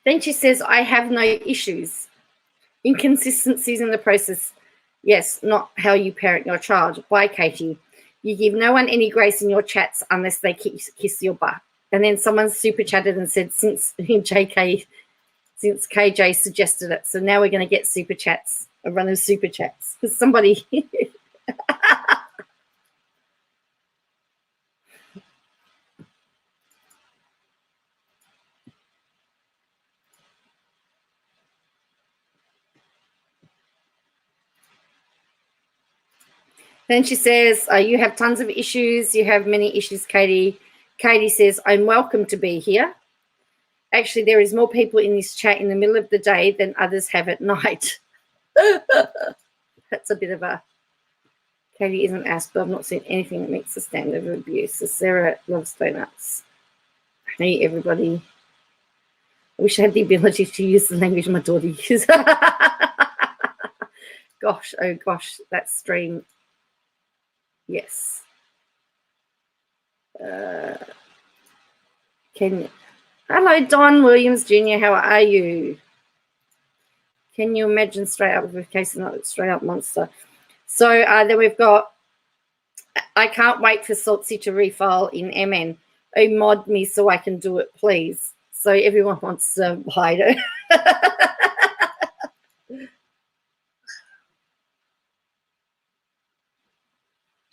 Then she says, I have no issues. Inconsistencies in the process. Yes, not how you parent your child. Bye, Katie. You give no one any grace in your chats unless they kiss your butt. And then someone super chatted and said, since KJ suggested it, so now we're going to get super chats, a run of super chats. Because somebody... Then she says, you have tons of issues. You have many issues, Katie. Katie says, I'm welcome to be here. Actually, there is more people in this chat in the middle of the day than others have at night. That's a bit of a... Katie isn't asked, but I've not seen anything that meets the standard of abuse. So Sarah loves donuts. Hey, everybody. I wish I had the ability to use the language my daughter uses. Gosh, oh gosh, that stream. Yes. Hello, Don Williams Jr. How are you? Can you imagine straight up with case not straight up monster? So then we've got, I can't wait for Saltsy to refile in MN. Oh, mod me so I can do it, please. So everyone wants to hide it.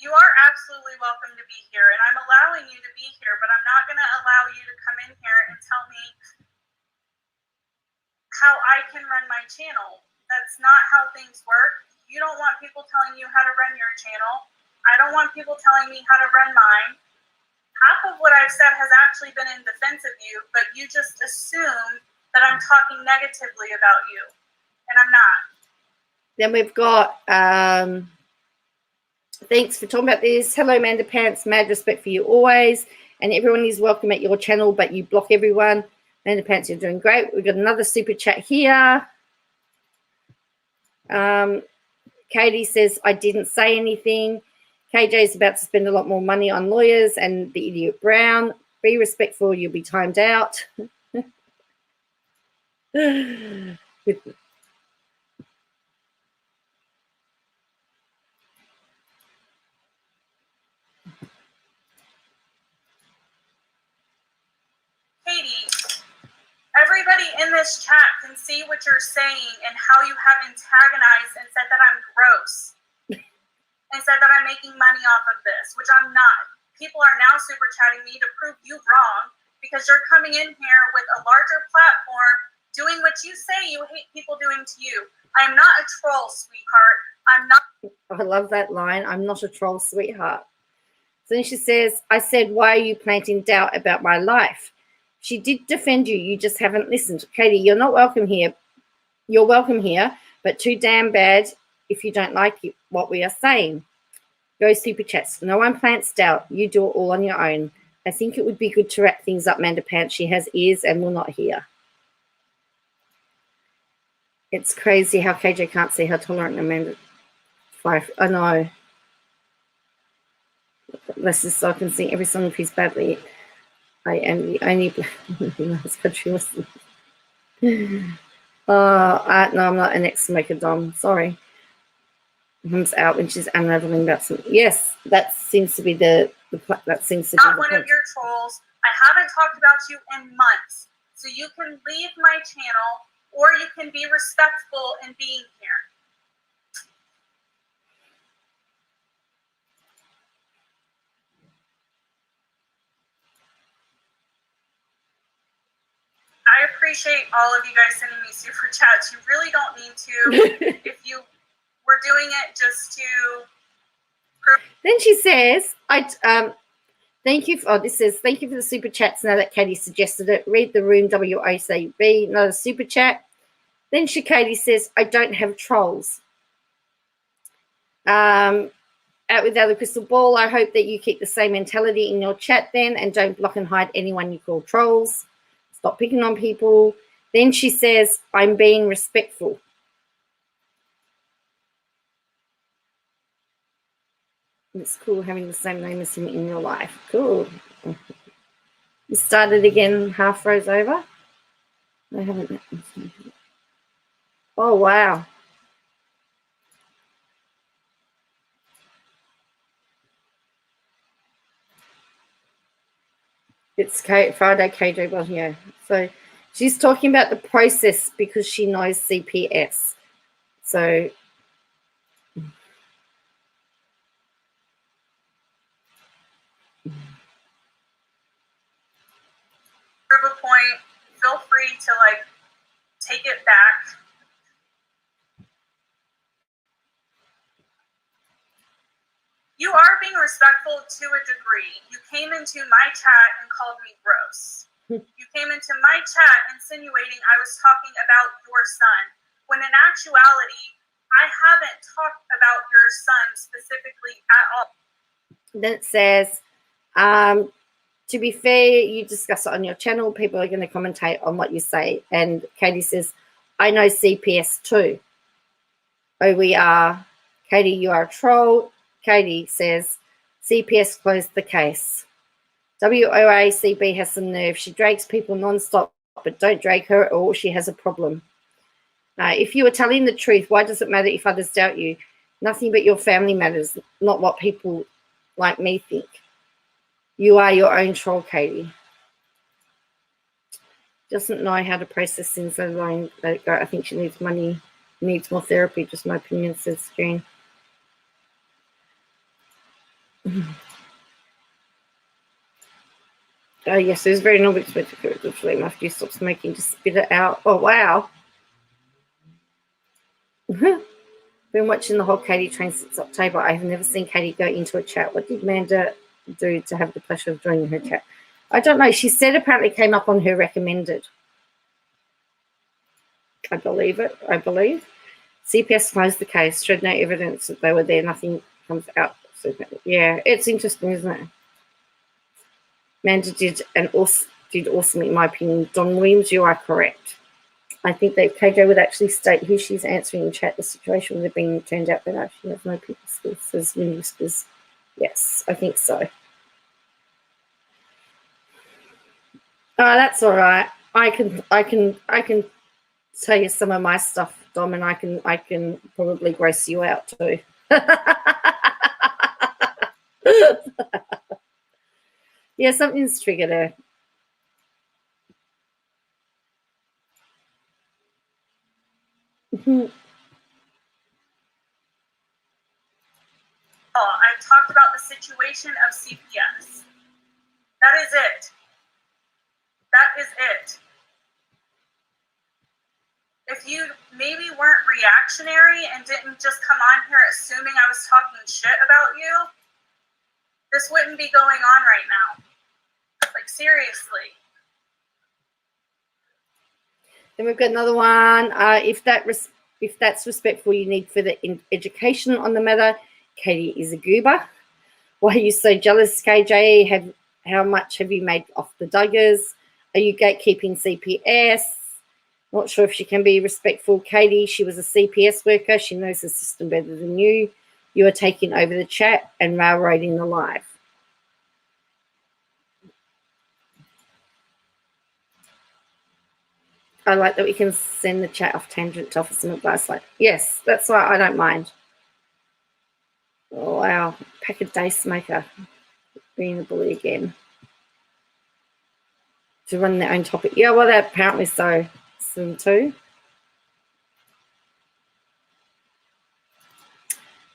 You are absolutely welcome to be here, and I'm allowing you to be here, but I'm not going to allow you to come in here and tell me how I can run my channel. That's not how things work. You don't want people telling you how to run your channel. I don't want people telling me how to run mine. Half of what I've said has actually been in defense of you, but you just assume that I'm talking negatively about you, and I'm not. Then we've got... thanks for talking about this. Hello, Amanda Pants. Mad respect for you always. And everyone is welcome at your channel, but you block everyone. Amanda Pants, you're doing great. We've got another super chat here. Katie says, I didn't say anything. KJ is about to spend a lot more money on lawyers and the idiot Brown. Be respectful, you'll be timed out. Katie, everybody in this chat can see what you're saying and how you have antagonized and said that I'm gross and said that I'm making money off of this, which I'm not. People are now super chatting me to prove you wrong because you're coming in here with a larger platform doing what you say you hate people doing to you. I am not a troll, sweetheart. I'm not. I love that line. I'm not a troll, sweetheart. So then she says, I said, why are you planting doubt about my life? She did defend you. You just haven't listened. Katie, you're not welcome here. You're welcome here, but too damn bad if you don't like it, what we are saying. Go super chats. No one plants doubt. You do it all on your own. I think it would be good to wrap things up, Amanda Pants. She has ears and will not hear. It's crazy how KJ can't see how tolerant Amanda... I know. This is so I can sing every song of his badly. I am the only in this country listening. No, I'm not an ex-smoker, Dom. Sorry. Comes out when she's unraveling about some... Yes, that seems to be that seems to be not one of your trolls. I haven't talked about you in months. So you can leave my channel or you can be respectful in being here. I appreciate all of you guys sending me super chats. You really don't need to. If you were doing it just to prove. Then she says, thank you for, this says, thank you for the super chats now that Katie suggested it. Read the room, WACB, another super chat. Then Katie says, I don't have trolls. Out with the other crystal ball, I hope that you keep the same mentality in your chat then and don't block and hide anyone you call trolls. Stop picking on people. Then she says, I'm being respectful. It's cool having the same name as him in your life. Cool. You started again, half rose over? I haven't. Oh, wow. It's Friday, KJ Botio. So she's talking about the process because she knows CPS. So prove a point, feel free to take it back. You are being respectful to a degree. You came into my chat and called me gross. You came into my chat insinuating I was talking about your son, when in actuality, I haven't talked about your son specifically at all. Then it says, to be fair, you discuss it on your channel. People are going to commentate on what you say. And Katie says, I know CPS too. Oh, we are. Katie, you are a troll. Katie says, CPS closed the case. WOACB has some nerve. She drags people non-stop, but don't drag her at all. She has a problem. If you are telling the truth, why does it matter if others doubt you? Nothing but your family matters, not what people like me think. You are your own troll, Katie. Doesn't know how to process things, let alone let it go. I think she needs money, needs more therapy, just my opinion, says Jane. Oh, yes, it was very normal expensive to flame after you stop smoking, just spit it out. Oh, wow. Been watching the whole Katie train since October. I have never seen Katie go into a chat. What did Amanda do to have the pleasure of joining her chat? I don't know. She said apparently came up on her recommended. I believe it. I believe. CPS closed the case, showed no evidence that they were there. Nothing comes out. So, yeah, it's interesting, isn't it? Amanda did awesome, in my opinion. Don Williams, you are correct. I think that KJ would actually state who she's answering in chat. The situation would have been turned out better. She has no people skills, says Minnie Whispers. Yes, I think so. Oh, that's all right. I can tell you some of my stuff, Dom, and I can probably gross you out too. Yeah, something's triggered her. I've talked about the situation of CPS. That is it. That is it. If you maybe weren't reactionary and didn't just come on here assuming I was talking shit about you, this wouldn't be going on right now. Like, seriously. Then we've got another one. If that's respectful, you need further education on the matter. Katie is a goober. Why are you so jealous, KJ? How much have you made off the Duggars? Are you gatekeeping CPS? Not sure if she can be respectful. Katie, she was a CPS worker. She knows the system better than you. You are taking over the chat and railroading the live. I like that we can send the chat off tangent to offer some advice. Like, yes, that's why I don't mind. Oh, wow. Pack a day smoker. Being a bully again. To run their own topic. Yeah, well, that apparently so. Some too.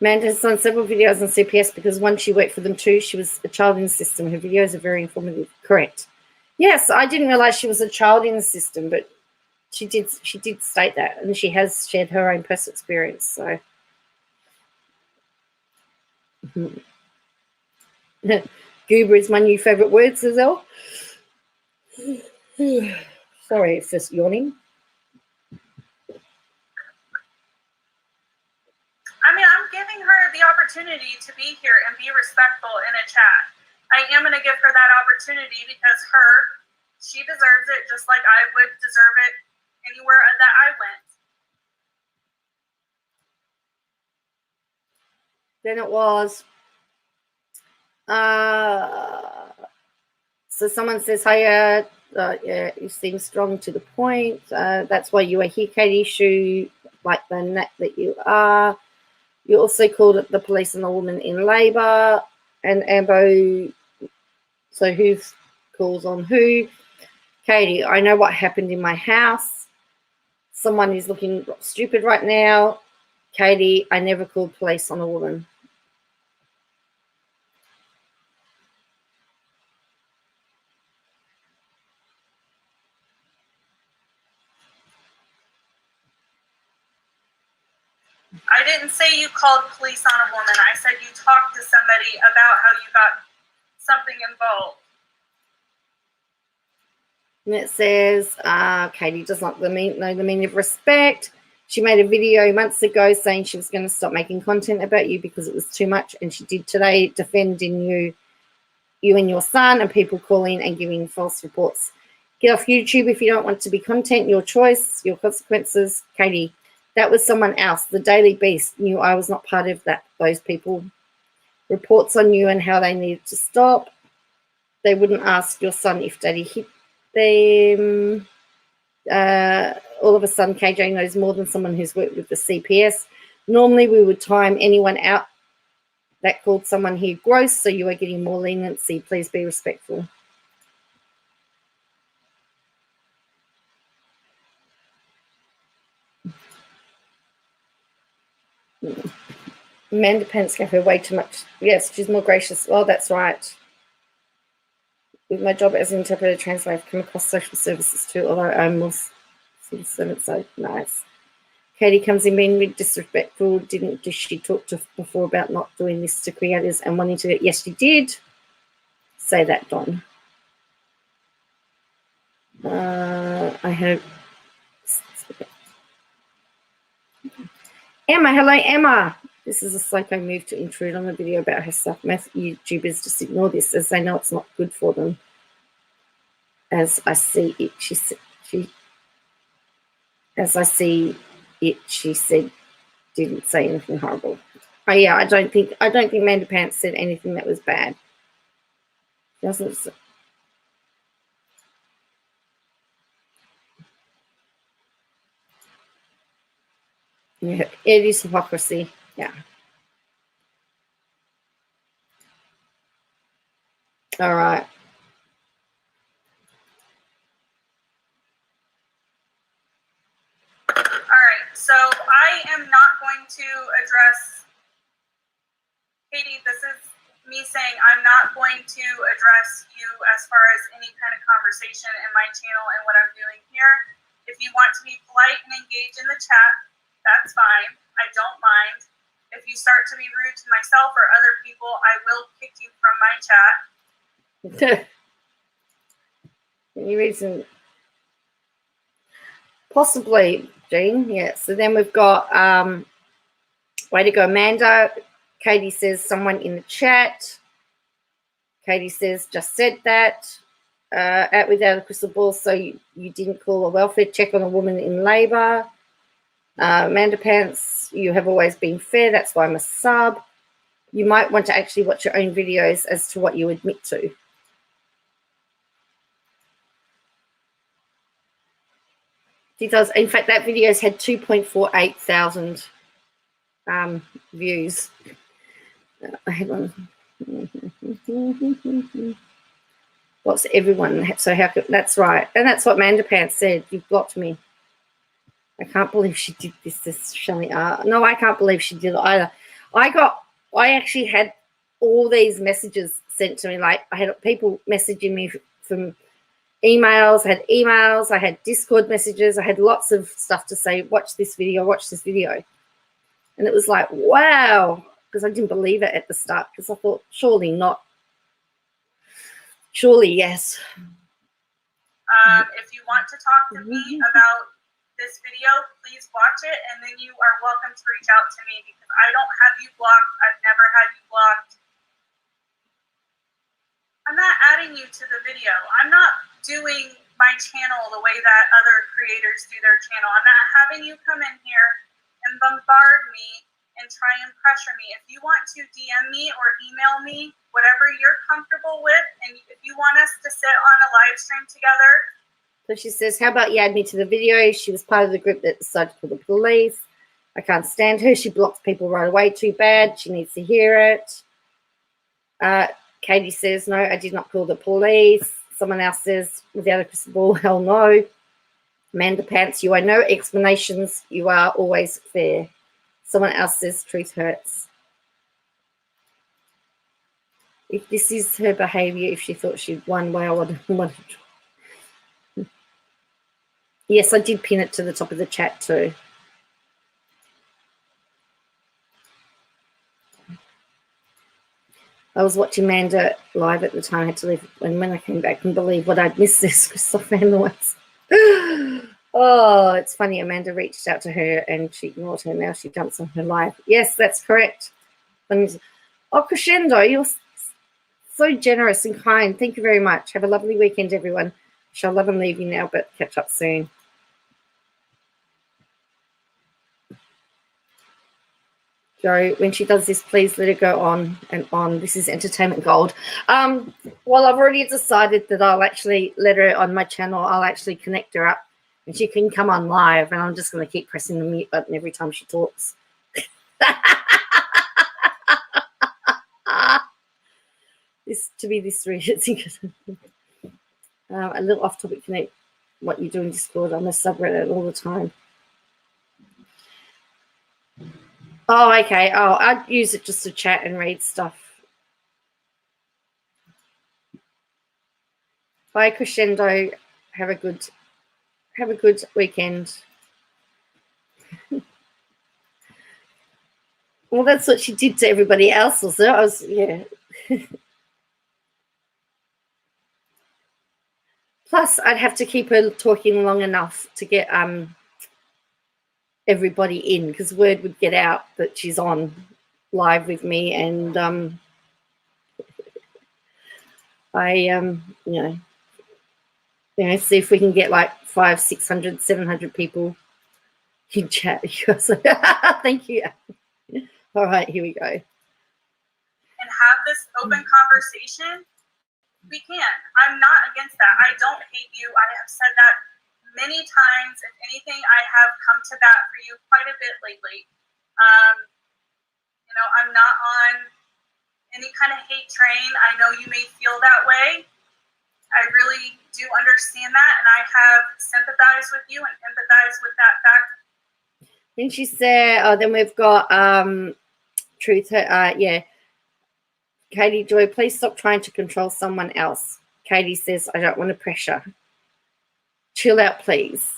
Amanda has done several videos on CPS because once she worked for them too, she was a child in the system. Her videos are very informative. Correct. Yes, I didn't realize she was a child in the system, but she did state that, and she has shared her own personal experience. So, goober is my new favorite word, Sazelle. Sorry, it's just yawning. I mean, I'm giving her the opportunity to be here and be respectful in a chat. I am going to give her that opportunity because she deserves it just like I would deserve it anywhere that I went. Then it was, so someone says, hiya, yeah, you seem strong to the point. That's why you are here, Katie. Shoe like the nat that you are. You also called it the police and the woman in labour. And Ambo, so who calls on who? Katie, I know what happened in my house. Someone is looking stupid right now. Katie, I never called police on a woman. I didn't say you called police on a woman. I said you talked to somebody about how you got something involved. And it says, Katie does not know the meaning of respect. She made a video months ago saying she was going to stop making content about you because it was too much, and she did today, defending you and your son, and people calling and giving false reports. Get off YouTube if you don't want to be content. Your choice, your consequences. Katie, that was someone else. The Daily Beast knew I was not part of that. Those people. Reports on you and how they needed to stop. They wouldn't ask your son if daddy hit them. All of a sudden, KJ knows more than someone who's worked with the CPS. Normally, we would time anyone out that called someone here gross, so you are getting more leniency. Please be respectful. Amanda Pence gave her way too much. Yes, she's more gracious. Oh, that's right. With my job as an interpreter translator, I've come across social services too, although I'm more civil, so nice. Katie comes in being really disrespectful. Did she talk to before about not doing this to creators and wanting to? Yes, she did. Say that, Don. I have Emma. Hello, Emma. This is a psycho move to intrude on the video about her stuff. Most YouTubers just ignore this as they know it's not good for them. As I see it, she said, didn't say anything horrible. Oh yeah, I don't think Amanda Pants said anything that was bad. She doesn't. Yeah, it is hypocrisy. Yeah. All right. So I am not going to address, Katie, this is me saying I'm not going to address you as far as any kind of conversation in my channel and what I'm doing here. If you want to be polite and engage in the chat, that's fine. I don't mind. If you start to be rude to myself or other people, I will kick you from my chat. Any reason? Possibly, Jean. Yeah. So then we've got way to go, Amanda. Katie says someone in the chat. Katie says just said that. Out without a crystal ball, so you didn't call a welfare check on a woman in labour. Amanda Pants, you have always been fair. That's why I'm a sub. You might want to actually watch your own videos as to what you admit to. Details. In fact, that video's had 2.48 thousand views. Hang on. What's everyone? So how could, that's right, and that's what Amanda Pants said. You've blocked me. I can't believe she did this. This Shelley R. No, I can't believe she did it either. I actually had all these messages sent to me. Like I had people messaging me from emails. I had Discord messages. I had lots of stuff to say. Watch this video. And it was like, wow, because I didn't believe it at the start because I thought surely not. Surely yes. If you want to talk to me about this video, please watch it, and then you are welcome to reach out to me because I don't have you blocked. I've never had you blocked. I'm not adding you to the video. I'm not doing my channel the way that other creators do their channel. I'm not having you come in here and bombard me and try and pressure me. If you want to DM me or email me, whatever you're comfortable with, and if you want us to sit on a live stream together. So she says, how about you add me to the video? She was part of the group that decided to call the police. I can't stand her. She blocks people right away. Too bad. She needs to hear it. Katie says, no, I did not call the police. Someone else says, without a crystal ball, hell no. Amanda Pants, you are no explanations. You are always fair. Someone else says, truth hurts. If this is her behaviour, if she thought she'd won, well, I would. Yes, I did pin it to the top of the chat too. I was watching Amanda live at the time. I had to leave, and when I came back, and believe what I'd missed this Christopher Noise. Oh, it's funny. Amanda reached out to her and she ignored her. Now she jumps on her live. Yes, that's correct. And, oh, Crescendo, you're so generous and kind. Thank you very much. Have a lovely weekend, everyone. Shall love and leave you now, but catch up soon. Joe, when she does this, please let her go on and on. This is entertainment gold. Well, I've already decided that I'll actually let her on my channel. I'll actually connect her up and she can come on live, and I'm just going to keep pressing the mute button every time she talks. This to be this reason. A little off topic, connect what you do in Discord. I'm a subreddit all the time. Oh, okay. Oh, I'd use it just to chat and read stuff. Bye, Crescendo. Have a good weekend. Well, that's what she did to everybody else, was it? Yeah. Plus, I'd have to keep her talking long enough to get everybody in, because word would get out that she's on live with me, and see if we can get like 500, 600, 700 people in chat. Thank you. All right, here we go. And have this open conversation. We can. I'm not against that. I don't hate you. I have said that many times. If anything, I have come to bat for you quite a bit lately. I'm not on any kind of hate train. I know you may feel that way. I really do understand that, and I have sympathized with you and empathized with that fact. Then she said, then we've got Truth. Yeah. Katie Joy, please stop trying to control someone else. Katie says, I don't want to pressure. Chill out, please.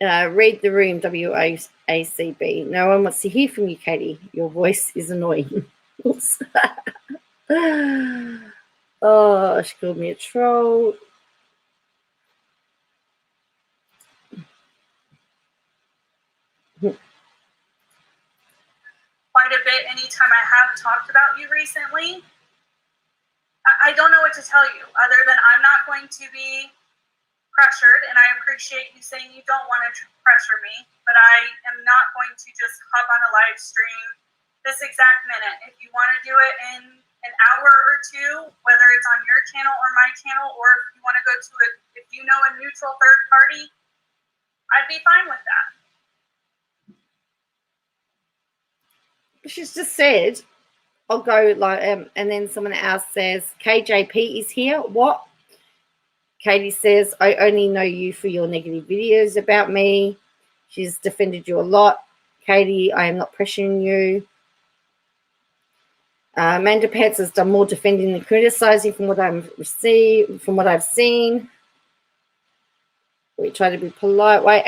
Read the room, WACB. No one wants to hear from you, Katie. Your voice is annoying. Oh, she called me a troll. Quite a bit anytime I have talked about you recently. I don't know what to tell you other than I'm not going to be pressured, and I appreciate you saying you don't want to pressure me, but I am not going to just hop on a live stream this exact minute. If you want to do it in an hour or two, whether it's on your channel or my channel, or if you want to go to if you know a neutral third party, I'd be fine with that. She's just said, I'll go like, and then someone else says, KJP is here. What? Katie says, I only know you for your negative videos about me. She's defended you a lot. Katie, I am not pressuring you. Amanda Pants has done more defending than criticizing from what I've seen. We try to be polite. Why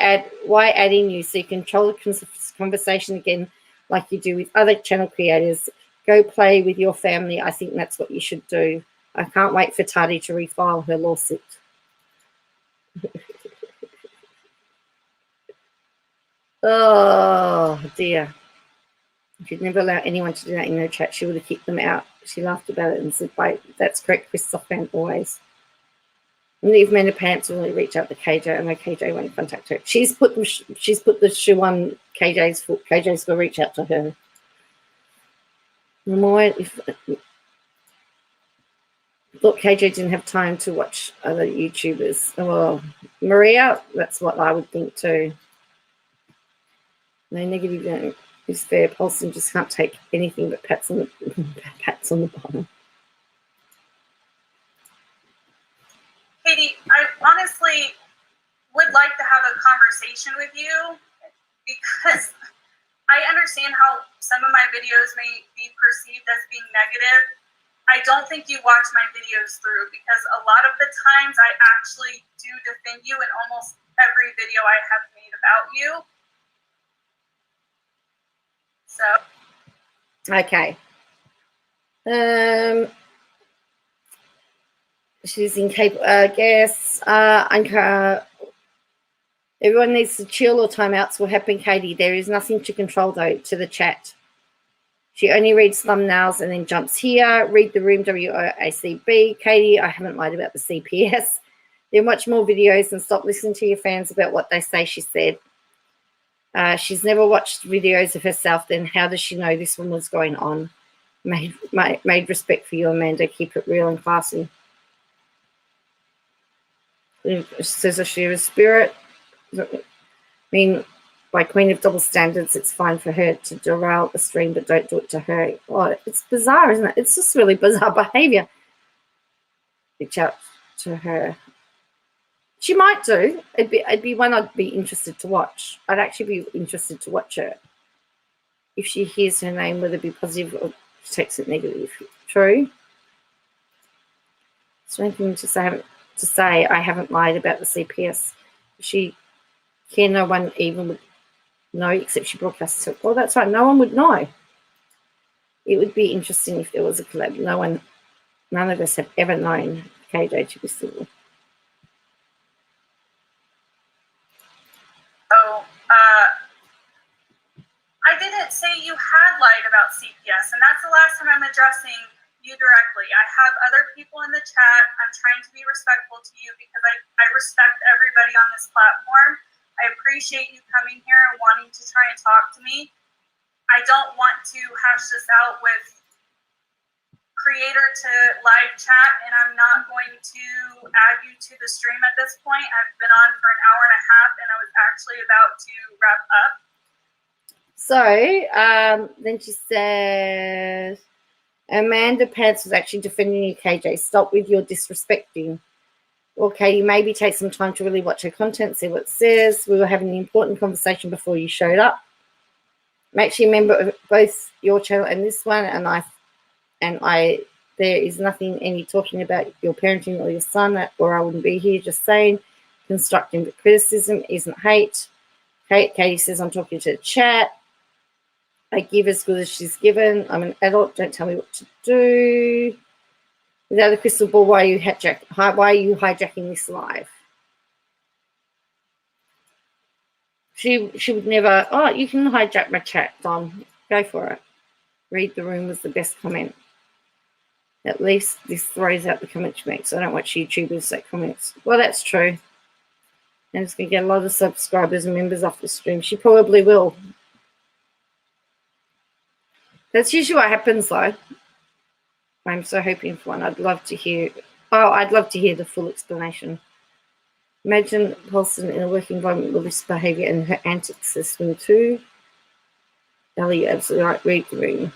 add in you so you control the conversation again like you do with other channel creators? Go play with your family. I think that's what you should do. I can't wait for Tati to refile her lawsuit. Oh, dear. If you'd never allow anyone to do that in her chat, she would have kicked them out. She laughed about it and said, that's correct, Christoph fan always. And if Amanda Pants will reach out to KJ, I know KJ won't contact her. She's put the shoe on KJ's foot. KJ's going to reach out to her. Thought KJ didn't have time to watch other YouTubers. Well, Maria, that's what I would think too. No negative is fair. Paulson just can't take anything but pats on the bottom. Katie, I honestly would like to have a conversation with you because I understand how some of my videos may be perceived as being negative. I don't think you watch my videos through because a lot of the times I actually do defend you in almost every video I have made about you. So. Okay. She's incapable. Guess. Anka. Everyone needs to chill or timeouts will happen, Katie. There is nothing to control, though, to the chat. She only reads thumbnails and then jumps here. Read the room, WOACB. Katie, I haven't lied about the CPS. Then watch more videos and stop listening to your fans about what they say, she said. She's never watched videos of herself. Then how does she know this one was going on? Made respect for you, Amanda. Keep it real and classy. It says she was spirit. I mean, by Queen of Double Standards, it's fine for her to derail the stream, but don't do it to her. Oh, it's bizarre, isn't it? It's just really bizarre behaviour. Reach out to her. She might do. It'd be one I'd be interested to watch. I'd actually be interested to watch her. If she hears her name, whether it be positive or she takes it negative. True. It's one thing to say I haven't lied about the CPS. She care no one even would know except she broadcasts it. Well, that's right. No one would know. It would be interesting if there was a collab. None of us have ever known KJ to be civil. Oh, I didn't say you had lied about CPS, and that's the last time I'm addressing you directly. I have other people in the chat. I'm trying to be respectful to you because I respect everybody on this platform. I appreciate you coming here and wanting to try and talk to me. I don't want to hash this out with creator to live chat, and I'm not going to add you to the stream at this point. I've been on for an hour and a half, and I was actually about to wrap up. So then she says, Amanda Pants was actually defending you, KJ. Stop with your disrespecting. Well, Katie, maybe take some time to really watch her content, see what it says. We were having an important conversation before you showed up. I'm actually a member of both your channel and this one, and there is nothing any talking about your parenting or your son, or I wouldn't be here. Just saying, constructive criticism isn't hate. Katie says, I'm talking to the chat. I give as good as she's given. I'm an adult. Don't tell me what to do. Without a crystal ball, why are you hijacking this live? She would never. Oh, you can hijack my chat, Don. Go for it. Read the room was the best comment. At least this throws out the comment she makes. I don't watch YouTubers that comments. Well, that's true. And it's going to get a lot of subscribers and members off the stream. She probably will. That's usually what happens, though. I'm so hoping for one. I'd love to hear the full explanation. Imagine Paulson in a work environment with this behaviour and her antics system too. Ellie, you're absolutely right. Read the room.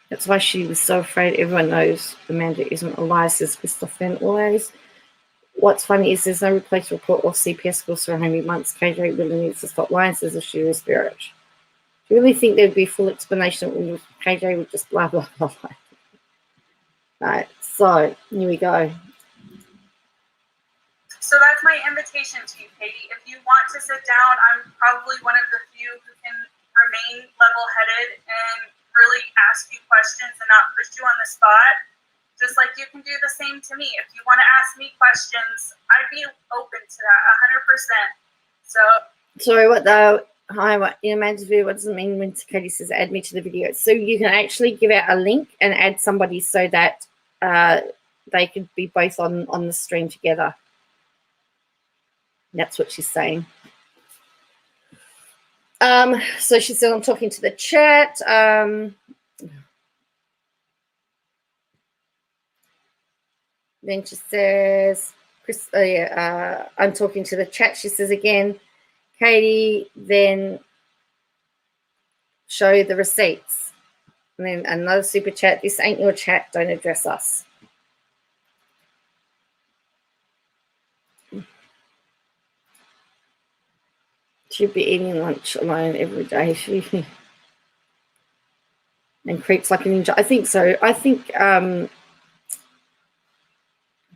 That's why she was so afraid. Everyone knows Amanda isn't a liar, says Christopher always. What's funny is there's no replace report or CPS course for how many months. KJ really needs to stop lying, says a shooter spirit. Do you really think there'd be a full explanation when KJ would just blah, blah, blah, blah? Right, so here we go. So that's my invitation to you, Katie. If you want to sit down, I'm probably one of the few who can remain level-headed and really ask you questions and not push you on the spot. Just like you can do the same to me. If you want to ask me questions, I'd be open to that 100%. So sorry, what though? Hi, what in Amanda's video? What does it mean when Katie says add me to the video? So you can actually give out a link and add somebody so that they could be both on the stream together. That's what she's saying. So she said I'm talking to the chat. Then she says, I'm talking to the chat. She says again, Katie, then show the receipts. And then another super chat. This ain't your chat. Don't address us. She'd be eating lunch alone every day. And creeps like a ninja. I think so. I think, in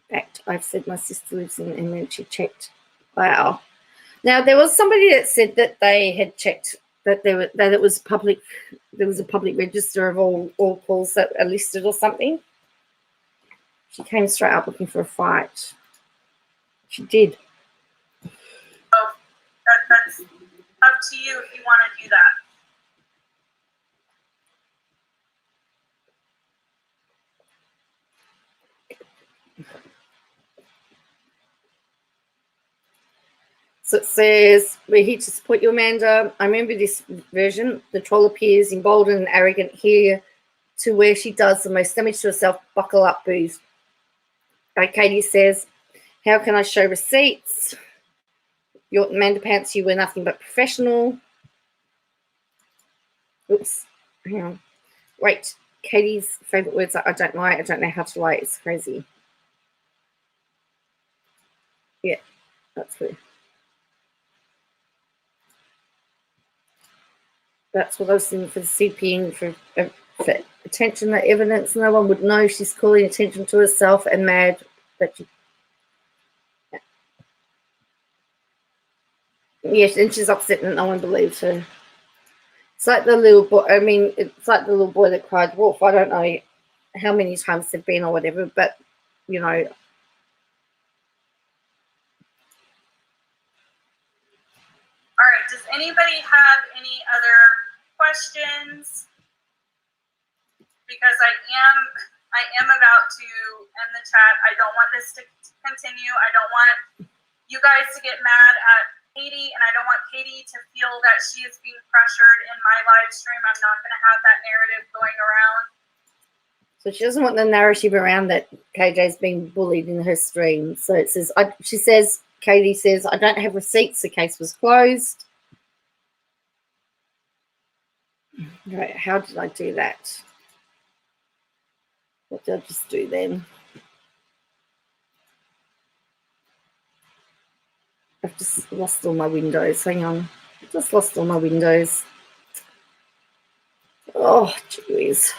fact, I've said my sister lives in, and then she checked. Wow. Now, there was somebody that said that they had checked that it was public. There was a public register of all calls that are listed or something. She came straight up looking for a fight. She did. So that's up to you if you want to do that. So it says, we're here to support you, Amanda. I remember this version. The troll appears emboldened and arrogant here to where she does the most damage to herself. Buckle up, booze. Katie says, how can I show receipts? Your Amanda Pants, you were nothing but professional. Oops. Hang on. Wait. Katie's favourite words are I don't lie. I don't know how to lie. It's crazy. Yeah, that's good. That's what I was thinking for the CPing, for attention to evidence. No one would know she's calling attention to herself and mad that she. Yes, and she's upset that no one believes her. It's like the little boy. I mean, it's like the little boy that cried wolf. I don't know how many times they've been or whatever, but you know. All right. Does anybody have any other questions? Because I am about to end the chat. I don't want this to continue. I don't want you guys to get mad at Katie, and I don't want Katie to feel that she is being pressured in my live stream. I'm not going to have that narrative going around. So she doesn't want the narrative around that KJ's being bullied in her stream. So it says, Katie says, I don't have receipts. The case was closed. Right, how did I do that? What did I just do then? I've just lost all my windows. Hang on. I've just lost all my windows. Oh, jeez.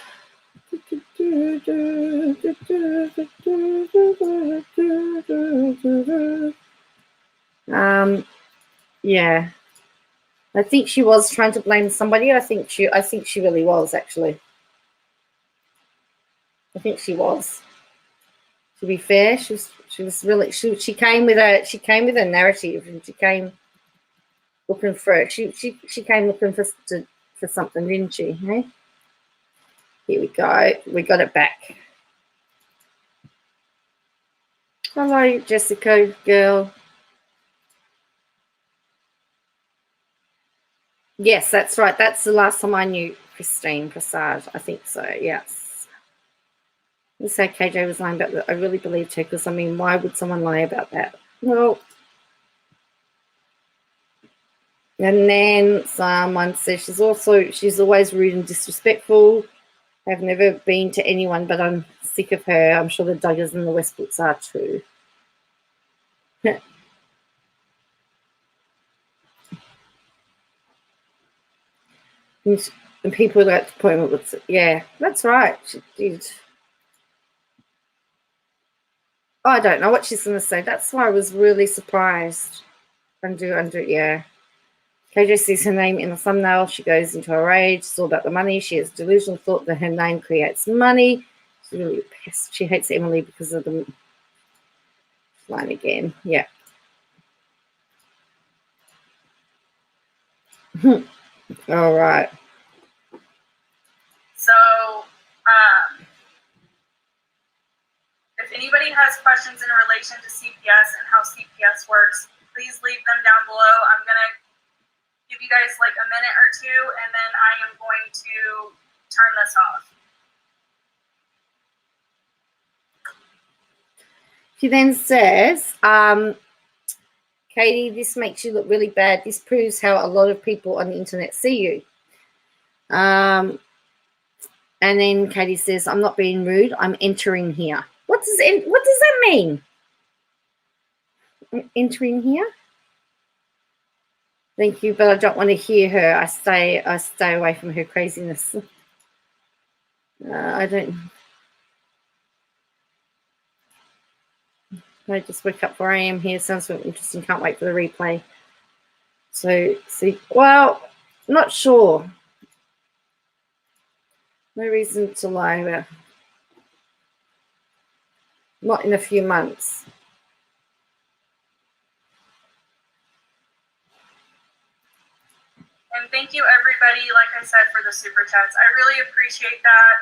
Yeah. I think she was trying to blame somebody. I think she really was, actually. I think she was. To be fair, she came with a narrative, and she came looking for it. She came looking for something, didn't she? Hey, here we go. We got it back. Hello, Jessica, girl. Yes, that's right. That's the last time I knew Christine Prasad. I think so. Yes. You say KJ was lying about that. I really believed her because, I mean, why would someone lie about that? Well, and then someone says she's always rude and disrespectful. I've never been to anyone, but I'm sick of her. I'm sure the Duggars and the Westbrooks are too. And people at the point would say, yeah, that's right. She did. Oh, I don't know what she's going to say. That's why I was really surprised. Undo, yeah. KJ sees her name in the thumbnail. She goes into a rage. It's all about the money. She has delusional thought that her name creates money. She's really pissed. She hates Emily because of the line again. Yeah. All right. So, if anybody has questions in relation to CPS and how CPS works, please leave them down below. I'm going to give you guys like a minute or two, and then I am going to turn this off. She then says, Katie, this makes you look really bad. This proves how a lot of people on the internet see you. And then Katie says, I'm not being rude. I'm entering here. What does that mean? I'm entering here? Thank you, but I don't want to hear her. I stay away from her craziness. I just woke up 4 a.m. here. Sounds so interesting. Can't wait for the replay. So, see, well, not sure. No reason to lie about. Not in a few months. And thank you, everybody, like I said, for the super chats. I really appreciate that.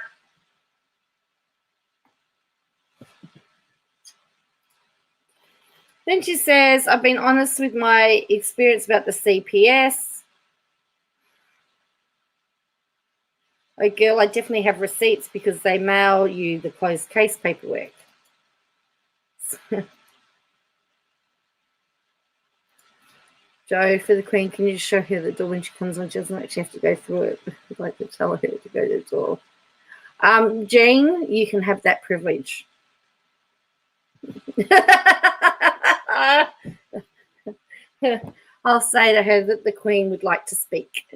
Then she says, I've been honest with my experience about the CPS. Oh, girl, I definitely have receipts because they mail you the closed case paperwork. Joe, for the Queen, can you just show her the door when she comes on? She doesn't actually have to go through it. I'd like to tell her to go to the door. Jean, you can have that privilege. I'll say to her that the Queen would like to speak.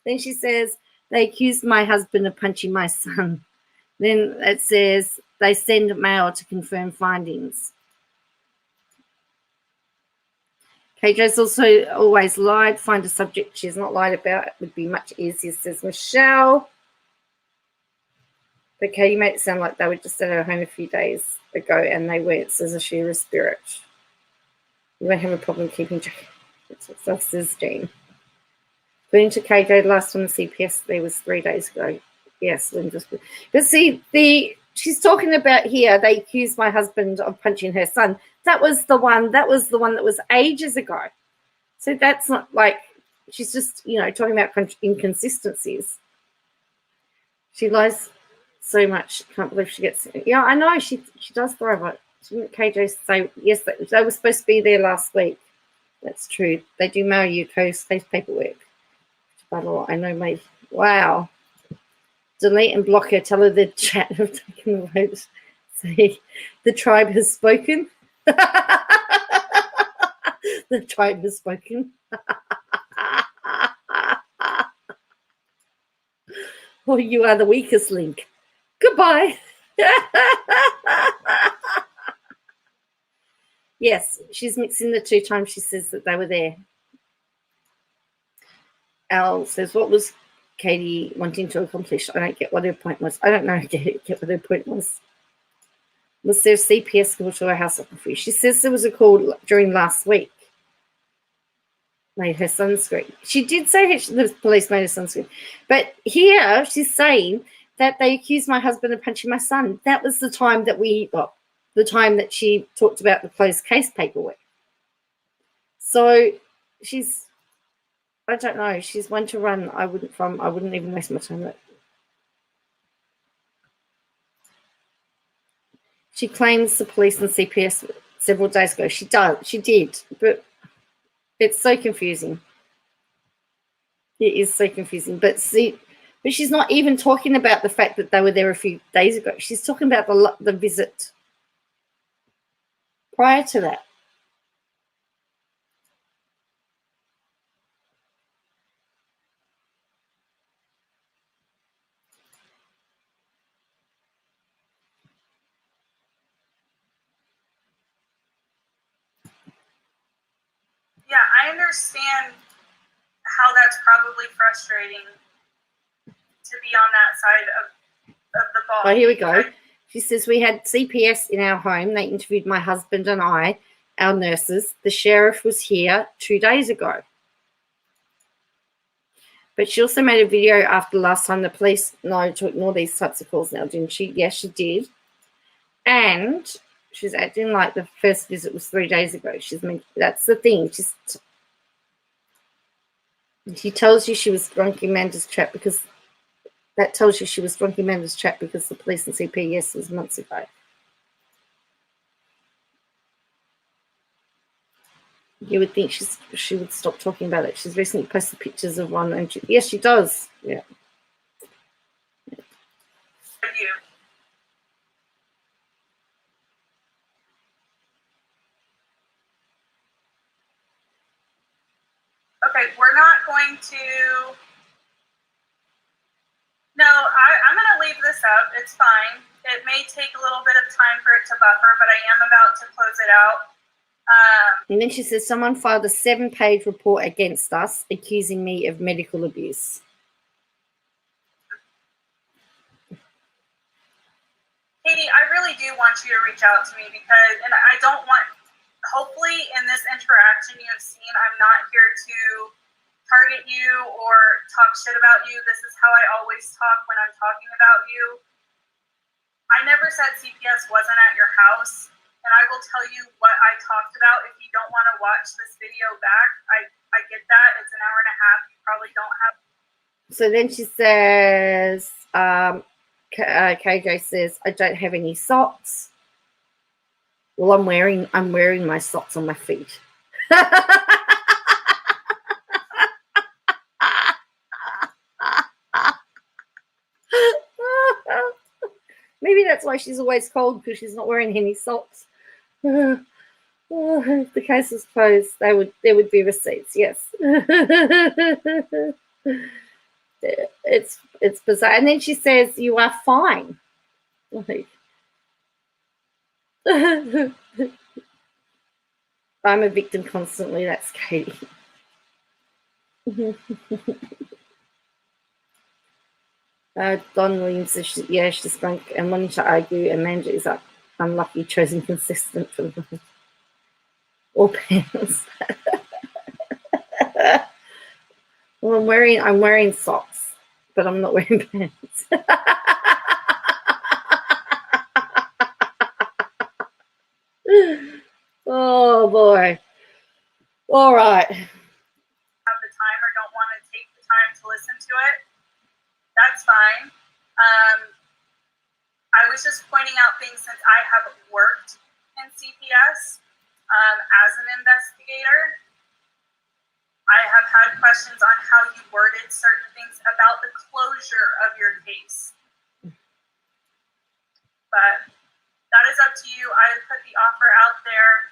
Then she says, they accused my husband of punching my son. Then it says, they send mail to confirm findings. KJ's also always lied. Find a subject she's not lied about. It would be much easier, says Michelle. But Katie made it sound like they were just at her home a few days ago and they weren't, says a sheer spirit. You won't have a problem keeping track. That says Jean. According to KJ, the last time the CPS there was 3 days ago. Yes, but see, she's talking about here, they accused my husband of punching her son. That was the one that was ages ago. So that's not like, she's just, talking about inconsistencies. She lies so much. Can't believe she gets, yeah, I know, she does throw it. Didn't KJ say, yes, they were supposed to be there last week. That's true. They do mail you case paperwork. But I know, mate. Wow. Delete and block her. Tell her the chat have taken the vote. Say, the tribe has spoken. The tribe has spoken. Or you are the weakest link. Goodbye. Yes, she's mixing the 2 times she says that they were there. Al says, what was Katie wanting to accomplish? I don't get what her point was. I don't know. Get what her point was. Was there a CPS call to her house looking for you? She says there was a call during last week. Made her son scream. She did say the police made her son scream. But here she's saying that they accused my husband of punching my son. That was the time that the time that she talked about the closed case paperwork. So I don't know. She's one to run. I wouldn't even waste my time. She claims the police and CPS several days ago. She did, but it's so confusing. It is so confusing. But she's not even talking about the fact that they were there a few days ago. She's talking about the visit prior to that. Yeah, I understand how that's probably frustrating to be on that side of the ball. Oh, here we go. She says, we had CPS in our home. They interviewed my husband and I, our nurses. The sheriff was here 2 days ago. But she also made a video after last time the police know to ignore these types of calls now, didn't she? Yes, she did. And she's acting like the first visit was 3 days ago. That's the thing. She tells you she was drunk in Amanda's chat because that tells you she was drunk in Amanda's chat because the police and CPS was months ago. You would think she would stop talking about it. She's recently posted pictures of one, and yes, she does. Yeah. You. Okay, we're not going to. No, I'm going to leave this up. It's fine. It may take a little bit of time for it to buffer, but I am about to close it out. And then she says, someone filed a 7-page report against us, accusing me of medical abuse. Katie, I really do want you to reach out to me because, and I don't want, hopefully in this interaction you have seen I'm not here to target you or talk shit about you. This is how I always talk when I'm talking about you. I never said CPS wasn't at your house, and I will tell you what I talked about. If you don't want to watch this video back, I get that. It's an hour and a half. You probably don't have. So then she says, KJ says, I don't have any socks. Well, I'm wearing my socks on my feet. Maybe that's why she's always cold, because she's not wearing any socks. If the case was closed, there would be receipts. Yes. It's bizarre. And then she says, you are fine. Like, I'm a victim constantly. That's Katie. Don Williams says, she's drunk and wanting to argue. Amanda is unlucky, chosen consistent for the all pants. Well, I'm wearing socks, but I'm not wearing pants. Oh boy. All right. Have the time or don't want to take the time to listen to it. That's fine. I was just pointing out things since I have worked in CPS as an investigator. I have had questions on how you worded certain things about the closure of your case. But that is up to you. I put the offer out there.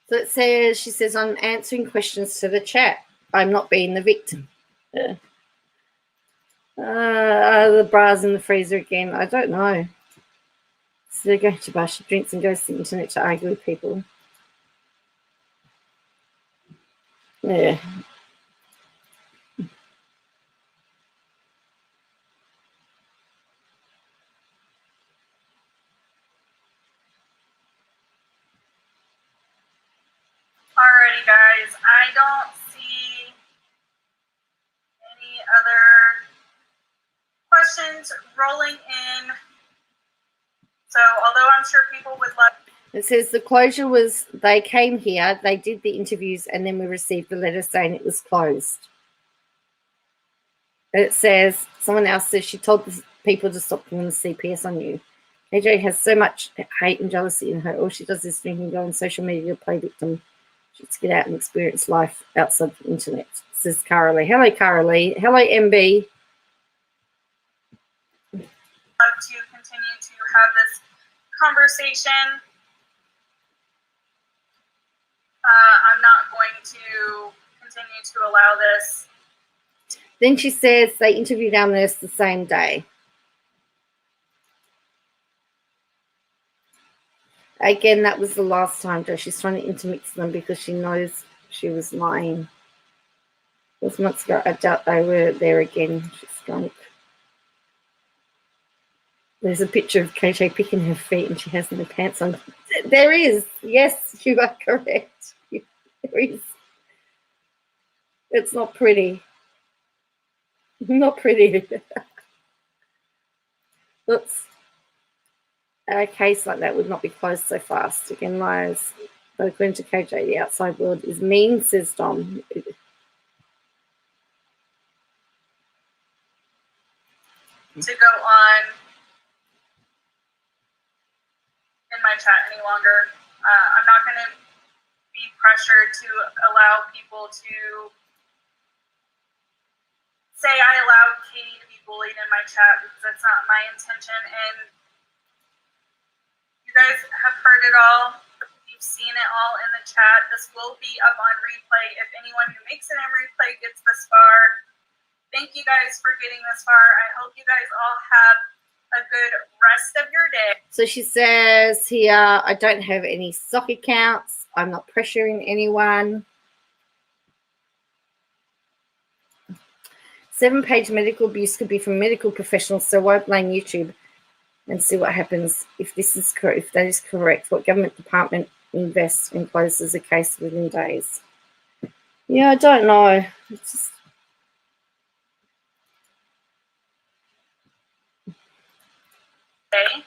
So it says, she says, I'm answering questions to the chat. I'm not being the victim. The bras in the freezer again. I don't know. So they're going to buy drinks and goes to the internet to argue with people. Yeah. Alrighty, guys. I don't see any other questions rolling in. So, although I'm sure people would love. It says the closure was, they came here, they did the interviews, and then we received the letter saying it was closed. It says, someone else says, she told the people to stop calling the CPS on you. AJ has so much hate and jealousy in her. All she does is drink and go on social media to play victim. She needs to get out and experience life outside the internet, says Carolee. Hello, Carolee. Hello, MB. Love to continue to have this conversation. I'm not going to continue to allow this. Then she says they interviewed our nurse the same day. Again, that was the last time, Joe. She's trying to intermix them because she knows she was lying. It was months ago. I doubt they were there again. She's drunk. There's a picture of KJ picking her feet and she has no pants on. There is. Yes, you are correct. There is. It's not pretty. Not pretty. Oops. A case like that would not be closed so fast. Again, lies. But according to KJ, the outside world is mean, says Dom. To go on in my chat any longer. I'm not going to be pressured to allow people to say I allowed Katie to be bullied in my chat, because that's not my intention. And you guys have heard it all. You've seen it all in the chat. This will be up on replay. If anyone who makes it in replay gets this far, thank you guys for getting this far. I hope you guys all have a good rest of your day. So she says here, I don't have any sock accounts. I'm not pressuring anyone. 7-page medical abuse could be from medical professionals, so why blame YouTube? and see what happens if this is correct. If that is correct, what government department invests and closes a case within days? Yeah, I don't know. It's just, okay.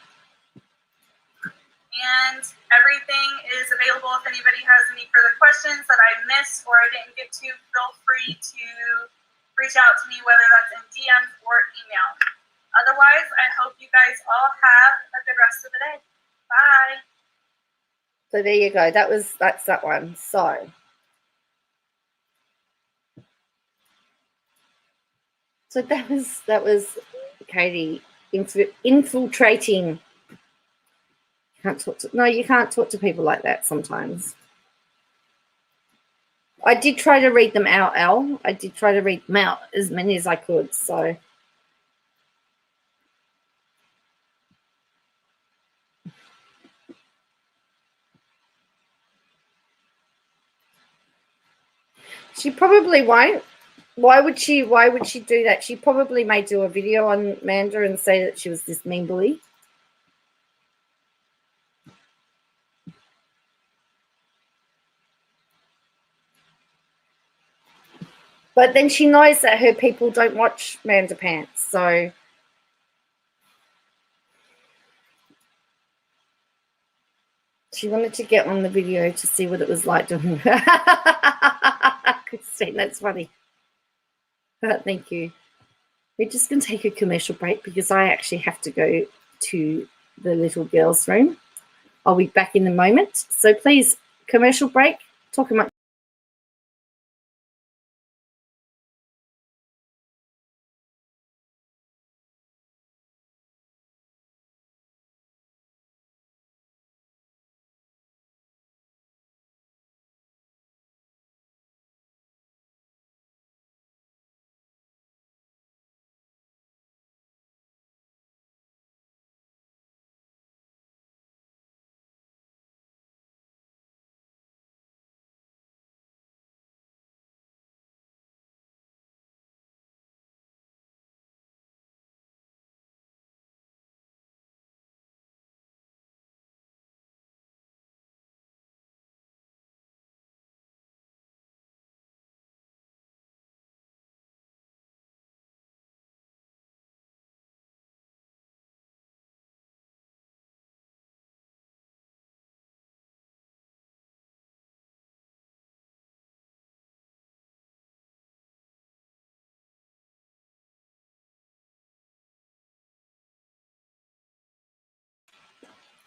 And everything is available if anybody has any further questions that I missed or I didn't get to. Feel free to reach out to me, whether that's in DMs or email. Otherwise, I hope you guys all have a good rest of the day. Bye. so there you go. That's that one. So that was Katie infiltrating. You can't talk to people like that sometimes. I did try to read them out, Elle. I did try to read them out as many as I could. So she probably won't. Why would she do that? She probably may do a video on Amanda and say that she was this mean bully. But then she knows that her people don't watch Amanda Pants, so she wanted to get on the video to see what it was like to her. Christine, that's funny. Thank you. We're just going to take a commercial break because I actually have to go to the little girl's room. I'll be back in a moment. So please, commercial break. Talk about.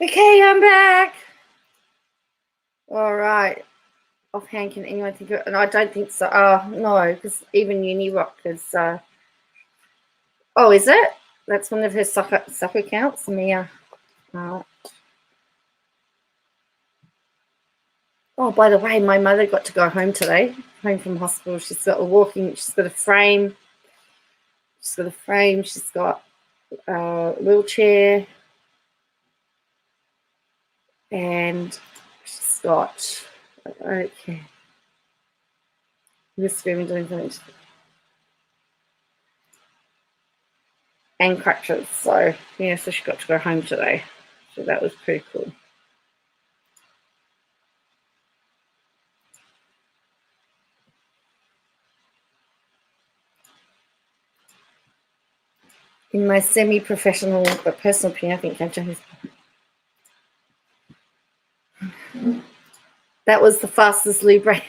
Okay, I'm back. All right. Offhand, can anyone think of it? And I don't think so. No, because even Uni Rock is. Oh, is it? That's one of her soccer accounts. Mia. Oh, by the way, my mother got to go home today, home from hospital. She's got a frame. She's got a wheelchair. And she's got, okay. I'm just screaming, doing something. And crutches. So, yeah, so she got to go home today. So that was pretty cool. In my semi-professional but personal opinion, I think that was the fastest lube break.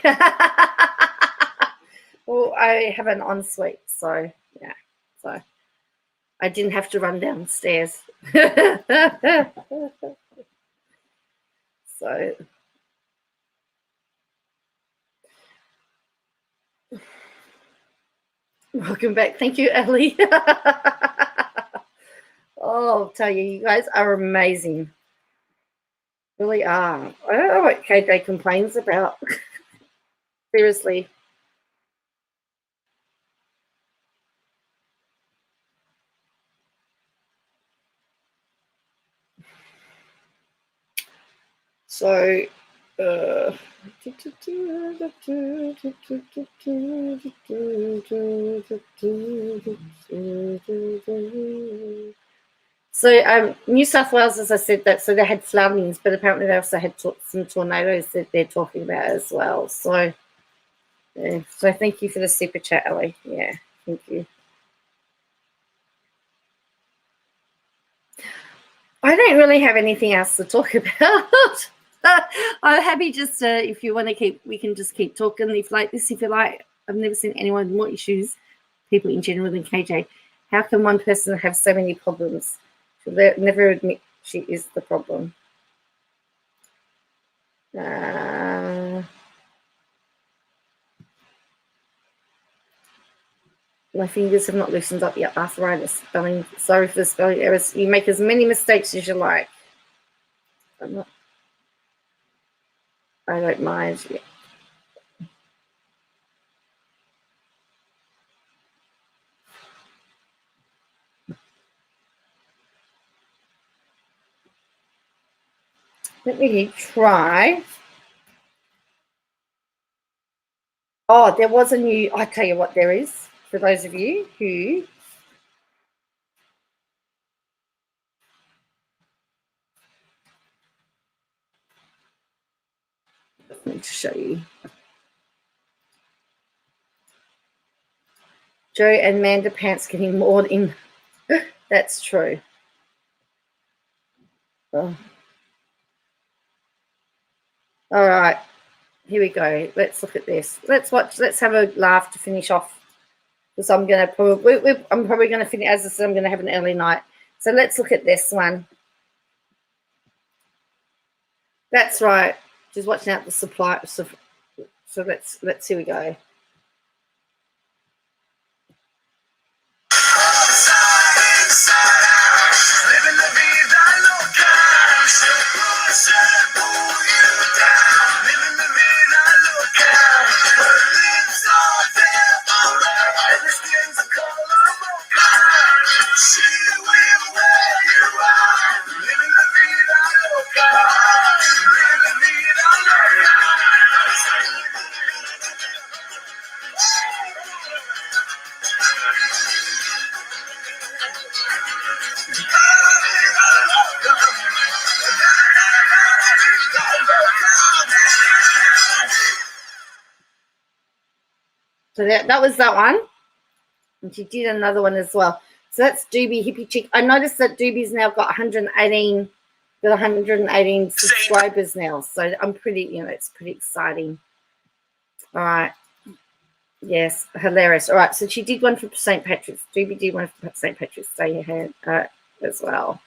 Well, I have an ensuite, so yeah. So I didn't have to run downstairs. So welcome back. Thank you, Ellie. Oh, I'll tell you, you guys are amazing. Really are. I don't know what KJ complains about. Seriously. So, So New South Wales, as I said, that so they had floodings, but apparently they also had some tornadoes that they're talking about as well. So, yeah. So thank you for the super chat, Ellie. Yeah, thank you. I don't really have anything else to talk about. I'm happy just to, if you want to keep, we can just keep talking. If like this, if you like, I've never seen anyone with more issues, people in general than KJ. How can one person have so many problems? She'll never admit she is the problem. My fingers have not loosened up yet. Arthritis. Spelling. Sorry for the spelling errors. You make as many mistakes as you like. I don't mind. Yeah. Let me try. Oh, there was a new. I tell you what, there is for those of you who. Let me show you. Joe and Amanda Pants getting mauled in. That's true. Oh. All right, here we go. Let's look at this. Let's watch. Let's have a laugh to finish off. Because I'm going to probably, I'm probably going to finish. As I said, I'm going to have an early night. So let's look at this one. That's right. Just watching out the supply. So let's here we go. So that was that one. And she did another one as well. So that's Doobie Hippie Chick. I noticed that Doobie's now got 118 subscribers now. So I'm pretty, it's pretty exciting. All right. Yes, hilarious. All right, so she did one for St. Patrick's. Doobie did one for St. Patrick's Day as well.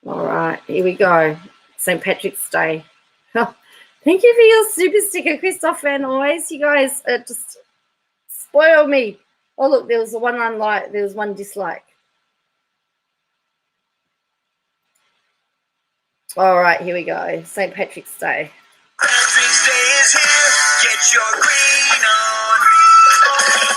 All right, here we go. St. Patrick's Day. Thank you for your super sticker, Christopher, and always. You guys just spoil me. Oh, look, there was one unlike. There was one dislike. All right, here we go. St. Patrick's Day. Patrick's Day is here. Get your green on.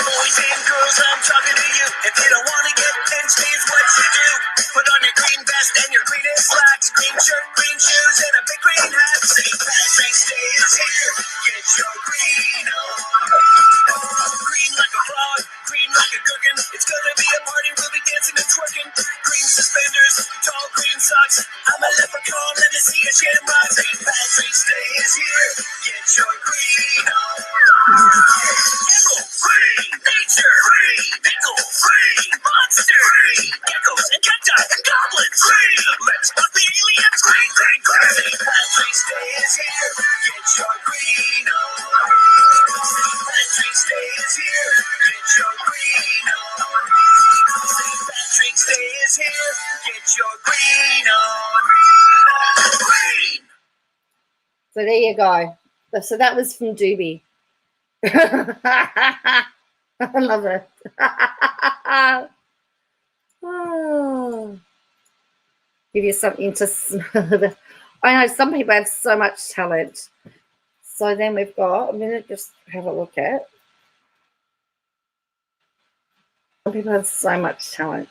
Boys and girls, I'm talking to you. If you don't want to get pinched, here's what you do. Put on your green vest and your greenest slacks, green shirt, green shoes, and a big green hat. St. Patrick's Day is here. Get your green on. Green like a frog, green like a gherkin. It's gonna be a party, we'll be dancing and twerking. Green suspenders, tall green socks. I'm a leprechaun, let me see a shamrock. St. Patrick's Day is here. Get your green on. Emerald, green, nature, green, pickle, green, monster, green, geckos and cacti and goblins, green. Let's fuck the aliens, green, green, green. St. Patrick's Day is here. Get your green on. St. Patrick's Day is here. Get your green on. St. Patrick's Day is here. Get your green on. Green. So there you go. So that was from Doobie. I love it. Oh. Give you something to smell. I know some people have so much talent. So then we've got, I'm going to just have a look at. Some people have so much talent.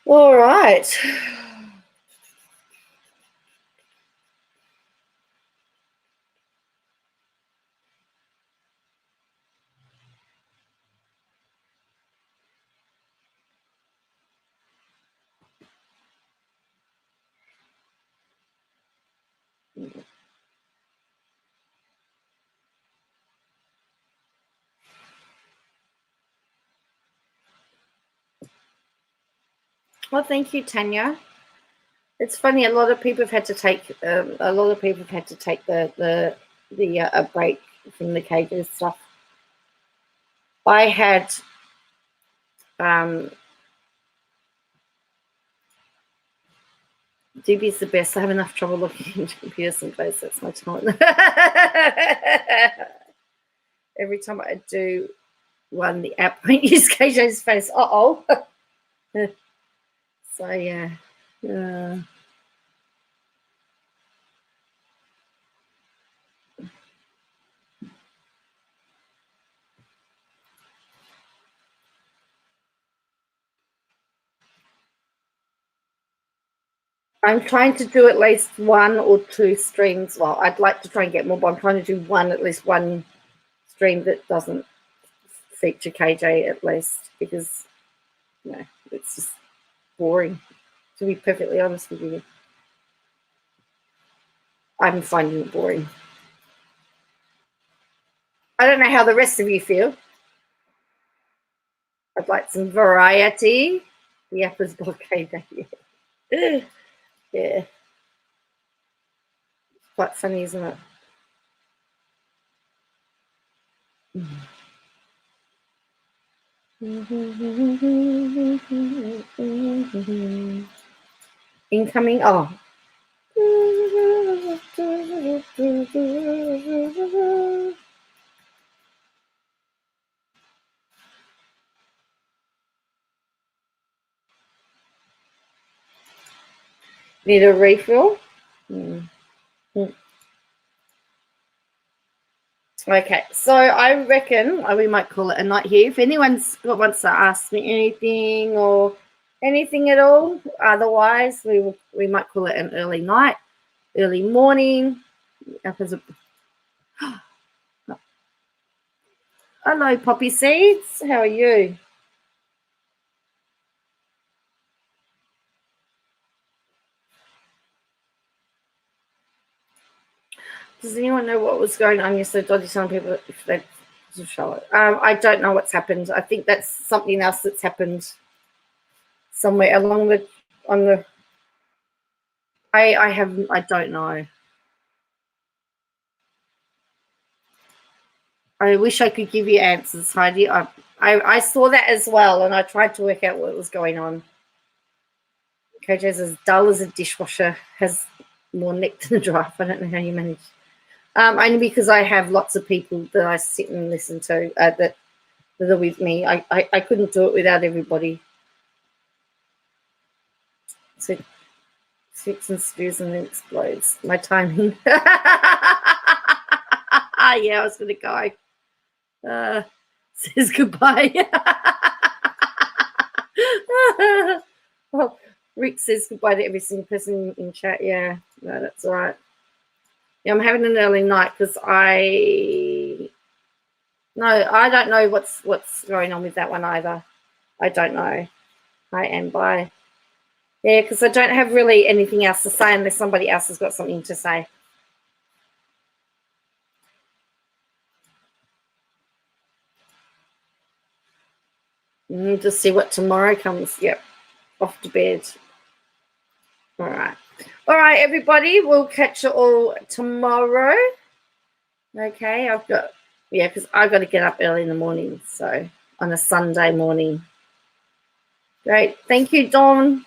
All right. Well, thank you, Tanya. It's funny. A lot of people have had to take. A break from the cages stuff. I had. DB's the best. I have enough trouble looking into computers sometimes. That's my time. Every time I do one, the app won't use KJ's face. So yeah. I'm trying to do at least 1 or 2 streams. Well, I'd like to try and get more, but I'm trying to do at least one stream that doesn't feature KJ at least, because it's just boring, to be perfectly honest with you. I'm finding it boring. I don't know how the rest of you feel. I'd like some variety. The app is blockaded. Yeah. Quite funny, isn't it? Incoming. Oh. Need a refill? Okay, so I reckon we might call it a night here. If anyone wants to ask me anything or anything at all, otherwise we might call it an early night, early morning. Hello, Poppy Seeds. How are you? Does anyone know what was going on yesterday? Dodgy telling people if they show it. I don't know what's happened. I think that's something else that's happened somewhere along the on the. I don't know. I wish I could give you answers, Heidi. I saw that as well, and I tried to work out what was going on. KJ's as dull as a dishwasher, has more neck than a giraffe. I don't know how you manage. Only because I have lots of people that I sit and listen to that are with me. I couldn't do it without everybody. So sits and stews and then explodes. My timing. Yeah, I was going to go. Says goodbye. Well, Rick says goodbye to every single person in chat. Yeah, no, that's all right. Yeah, I'm having an early night because I don't know what's going on with that one either. I don't know. Hi, and bye. Yeah, because I don't have really anything else to say unless somebody else has got something to say. Just see what tomorrow comes. Yep, off to bed. All right, everybody. We'll catch you all tomorrow. Okay, because I've got to get up early in the morning. So on a Sunday morning. Great, thank you, Dawn.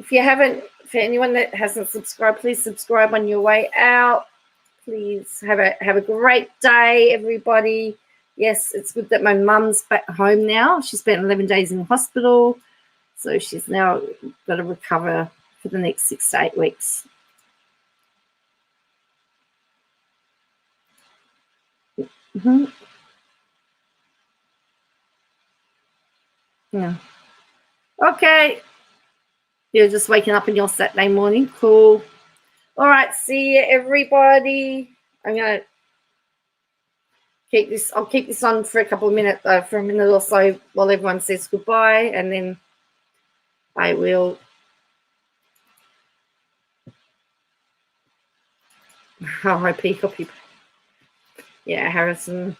For anyone that hasn't subscribed, please subscribe on your way out. Please have a great day, everybody. Yes, it's good that my mum's back home now. She spent 11 days in hospital, so she's now got to recover for the next 6 to 8 weeks. Yeah. Okay. You're just waking up in your Saturday morning. Cool. All right. See you, everybody. I'm going to I'll keep this on for a couple of minutes, for a minute or so while everyone says goodbye, and then I will R.I.P. copy. Yeah, Harrison.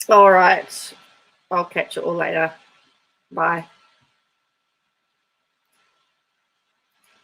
All right. I'll catch you all later. Bye.